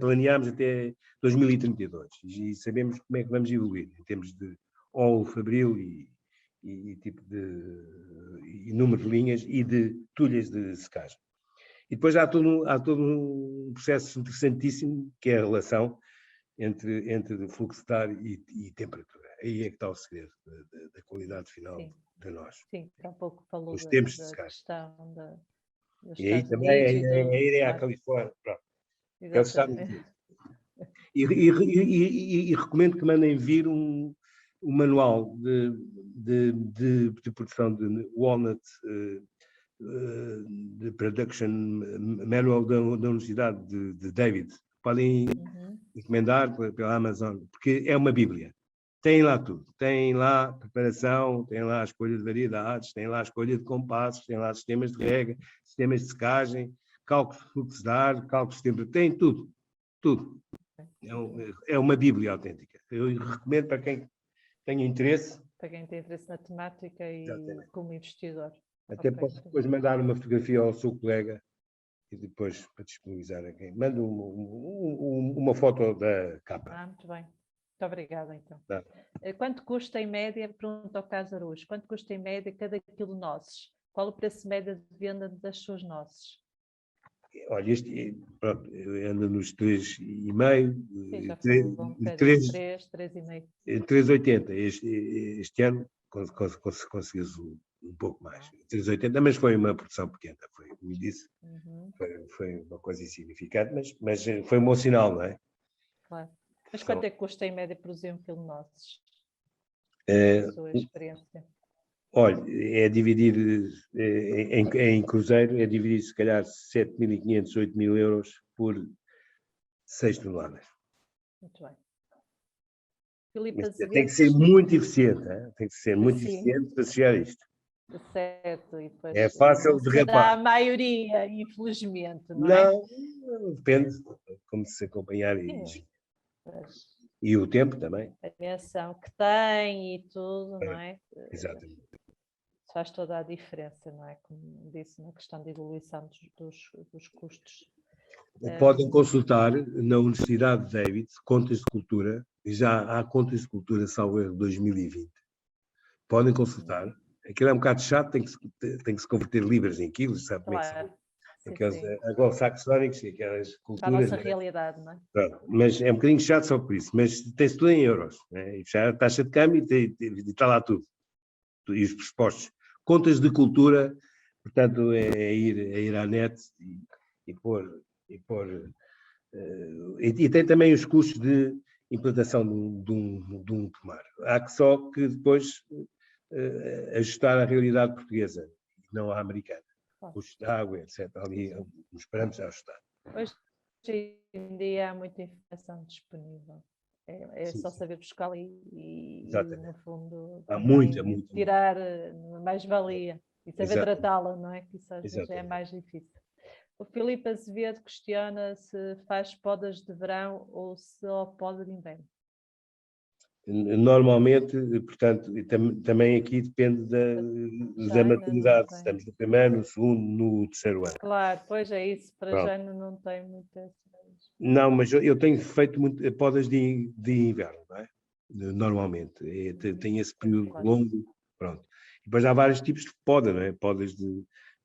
planeámos até 2032 e sabemos como é que vamos evoluir em termos de óleo fabril e tipo e número de linhas e de tulhas de secagem. E depois há todo um processo interessantíssimo que é a relação entre fluxo de ar e temperatura. Aí é que está o segredo da qualidade final de nós. Sim, há pouco falou os tempos de secagem. Questão e aí também é irem à Califórnia. Pronto. E recomendo que mandem vir um manual de produção de walnut, de production manual da Universidade de David. Podem encomendar pela Amazon, porque é uma bíblia. Tem lá tudo. Tem lá preparação, tem lá a escolha de variedades, tem lá a escolha de compassos, tem lá sistemas de rega, sistemas de secagem, cálculos de fluxo de ar, cálculos de temperatura, tem tudo. Tudo. É uma bíblia autêntica. Eu recomendo para quem tenha interesse. Para quem tem interesse na temática e como investidor. Até posso depois mandar uma fotografia ao seu colega e depois para disponibilizar a quem. Manda uma foto da capa. Muito bem. Muito obrigada, então. Quanto custa em média, pergunta ao Carlos Araújo, quanto custa em média cada quilo de nozes? Qual o preço médio de venda das suas nozes? Olha, pronto, anda nos 3,5, 3,5. 3,80. Este ano conseguiu um pouco mais, 380, mas foi uma produção pequena, foi, como eu disse, Uhum. foi uma coisa insignificante, mas foi um bom sinal, não é? Claro. Mas quanto é que custa em média produzir um filme nossos? Eh, A sua experiência. Olha, é dividir em cruzeiro, é dividir se calhar 7.500, 8.000 euros por 6 toneladas. Muito bem. Filipe Mas tem Azevedo, que ser muito eficiente, hein? Tem que ser muito sim, eficiente para chegar a isto. certo, e É depois fácil não será derrapar. a maioria, infelizmente, não é? Não, depende como se acompanhar Sim, mas e o tempo também. a dimensão que tem e tudo, não É, é? exatamente. Faz toda a diferença, não é? Como disse, na questão de evolução dos custos. Podem consultar na Universidade de David, Contas de Cultura, e já há Contas de Cultura, salvo erro, 2020. Podem consultar. Aquilo é um bocado chato, tem que se converter libras em quilos, sabe como é que são? Claro, sim, Aqueles sim. anglo-saxónicos e aquelas Para a culturas. nossa realidade, não é? Pronto. Mas é um bocadinho chato só por isso. Mas tem-se tudo em euros. Né? E fechar a taxa de câmbio e está lá tudo. E os pressupostos. Contas de cultura, portanto, é ir à net e pôr. E tem também os custos de implantação de um pomar. Há que só que depois ajustar à realidade portuguesa, não à americana. Claro. Custos de água, etc. Ali nos paramos a ajustar. Hoje em dia há muita informação disponível. É Sim, só sim. saber buscar e, no Exatamente. fundo, Há muita, também muita, muita. tirar mais-valia e saber Exatamente. tratá-la, não é? Que isso às vezes é Exatamente. mais difícil. O Filipe Azevedo questiona se faz podas de verão ou se só poda de inverno. Normalmente, portanto, também aqui depende Já da ainda não maturidade. tem. Estamos no primeiro, no segundo, no terceiro ano. Claro, pois é isso. Para já Pronto. ainda não tem muitas. Não, mas eu tenho feito muito, podas de inverno, não é? Normalmente. Tem esse período Claro. longo. Pronto. E depois há vários tipos de poda, não é? Podas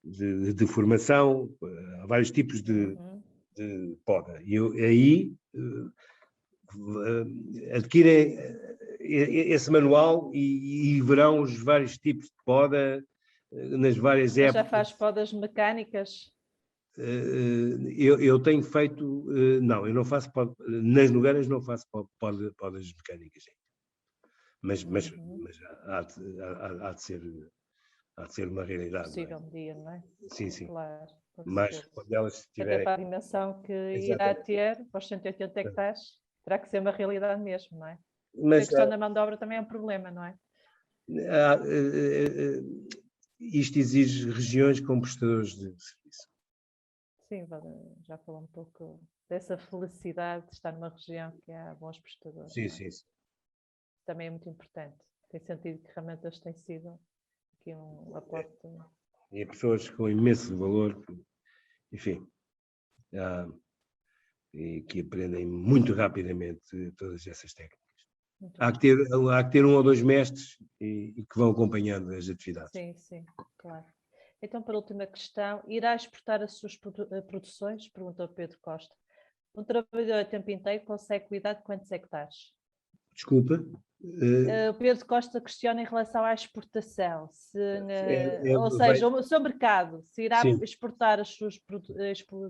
de formação, há vários tipos Uhum. de poda. E aí adquirem esse manual e verão os vários tipos de poda nas várias Mas já épocas. faz podas mecânicas? Eu tenho feito, não, eu não faço nas nogueiras não faço podas mecânicas, mas Uhum. há de ser uma realidade, não é? Possível um dia, não é? Sim, sim. Claro, com Mas certeza. quando elas Até estiverem. para a dimensão que irá Exatamente. ter, para os 180 hectares, terá que ser uma realidade mesmo, não é? Porque a Mas questão da mão de obra também é um problema, não é? há, isto exige regiões com prestadores de serviço. Sim, já falou um pouco dessa felicidade de estar numa região que há bons prestadores, Sim, não é? sim, sim. Também é muito importante. Tem sentido que realmente eles têm sido aqui um aporte. E pessoas com imenso valor, enfim, e que aprendem muito rapidamente todas essas técnicas. Muito Há bem. que ter um ou dois mestres e que vão acompanhando as atividades. Sim, sim, claro. Então, para a última questão, irá exportar as suas produções? Perguntou Pedro Costa. Um trabalhador a tempo inteiro consegue cuidar de quantos hectares? Desculpa. O Pedro Costa questiona em relação à exportação, ou Vai, seja, o seu mercado, se irá sim, exportar as suas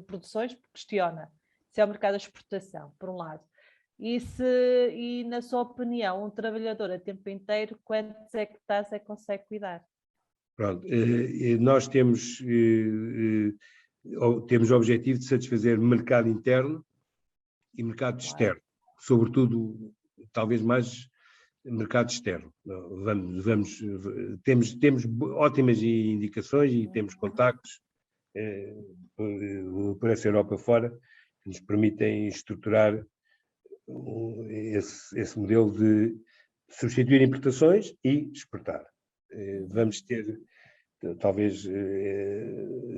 produções, questiona se é o mercado de exportação, por um lado. E na sua opinião, um trabalhador a tempo inteiro, quantos hectares é que consegue cuidar? pronto. Nós temos o objetivo de satisfazer mercado interno e mercado Claro. externo, sobretudo, talvez mais mercado externo. Temos ótimas indicações e temos contactos por essa Europa fora que nos permitem estruturar esse modelo de substituir importações e exportar. Vamos ter, talvez,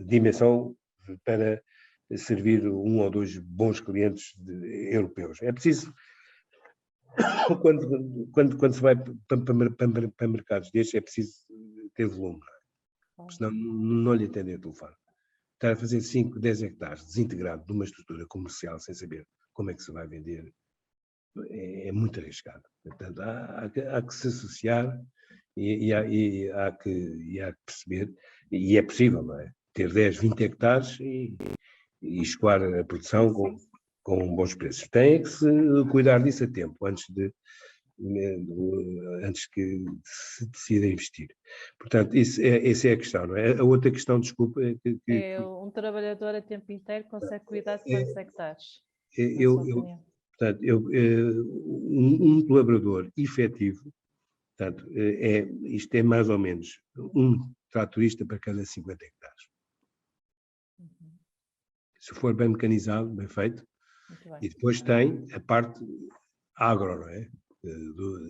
dimensão para servir um ou dois bons clientes europeus. É preciso, quando se vai para mercados destes, é preciso ter volume, senão não lhe atendem o telefone. Estar a fazer 5, 10 hectares desintegrado de uma estrutura comercial sem saber como é que se vai vender é muito arriscado. Portanto, há que se associar E há que perceber, e é possível, não é? Ter 10, 20 hectares e escoar a produção com bons preços. Tem que se cuidar disso a tempo, antes que se decida investir. Portanto, essa é a questão, não é? A outra questão, desculpa... Um trabalhador a tempo inteiro consegue cuidar de quantos hectares? Portanto, um colaborador efetivo, portanto, isto é mais ou menos um tratorista para cada 50 hectares. Se for bem mecanizado, bem feito. E depois tem a parte agro, não é?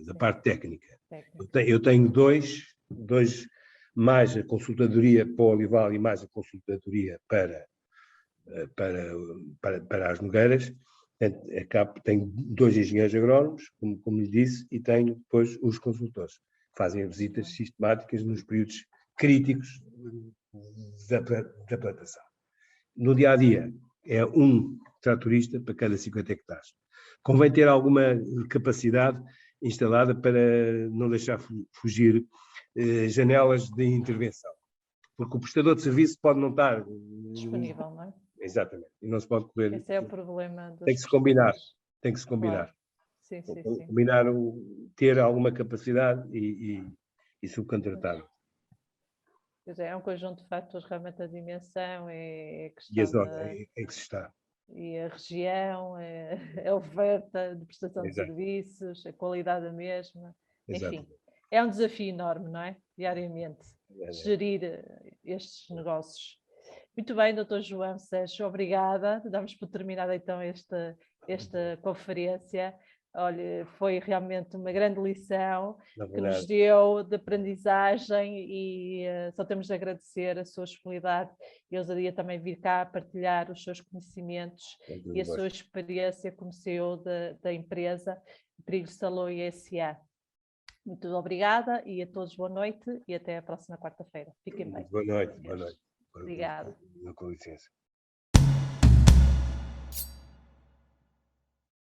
Da parte técnica. Eu tenho dois, mais a consultadoria para o olival e mais a consultadoria para as nogueiras. Tenho 2 engenheiros agrónomos, como lhe disse, e tenho depois os consultores, que fazem visitas sistemáticas nos períodos críticos da plantação. No dia-a-dia, é um tratorista para cada 50 hectares. Convém ter alguma capacidade instalada para não deixar fugir janelas de intervenção, porque o prestador de serviço pode não estar disponível, não é? Exatamente, e não se pode correr. Esse é o problema. Tem que se combinar. Tem que se combinar. Claro. Sim. Combinar, ter alguma capacidade e subcontratar. É um conjunto de fatores, realmente a dimensão, e a zona em que se está. E a região, a oferta de prestação de serviços, a qualidade da mesma. Enfim, é um desafio enorme, não é? Diariamente, gerir estes negócios. Muito bem, Dr. João Sérgio, obrigada. Damos por terminada então esta conferência. Olha, foi realmente uma grande lição que nos deu de aprendizagem e só temos de agradecer a sua disponibilidade e ousadia também vir cá partilhar os seus conhecimentos e a sua experiência como CEO da empresa Trigo Saloy S.A. Muito obrigada e a todos boa noite e até a próxima quarta-feira. Fiquem bem. Boa noite. Obrigada. Com licença.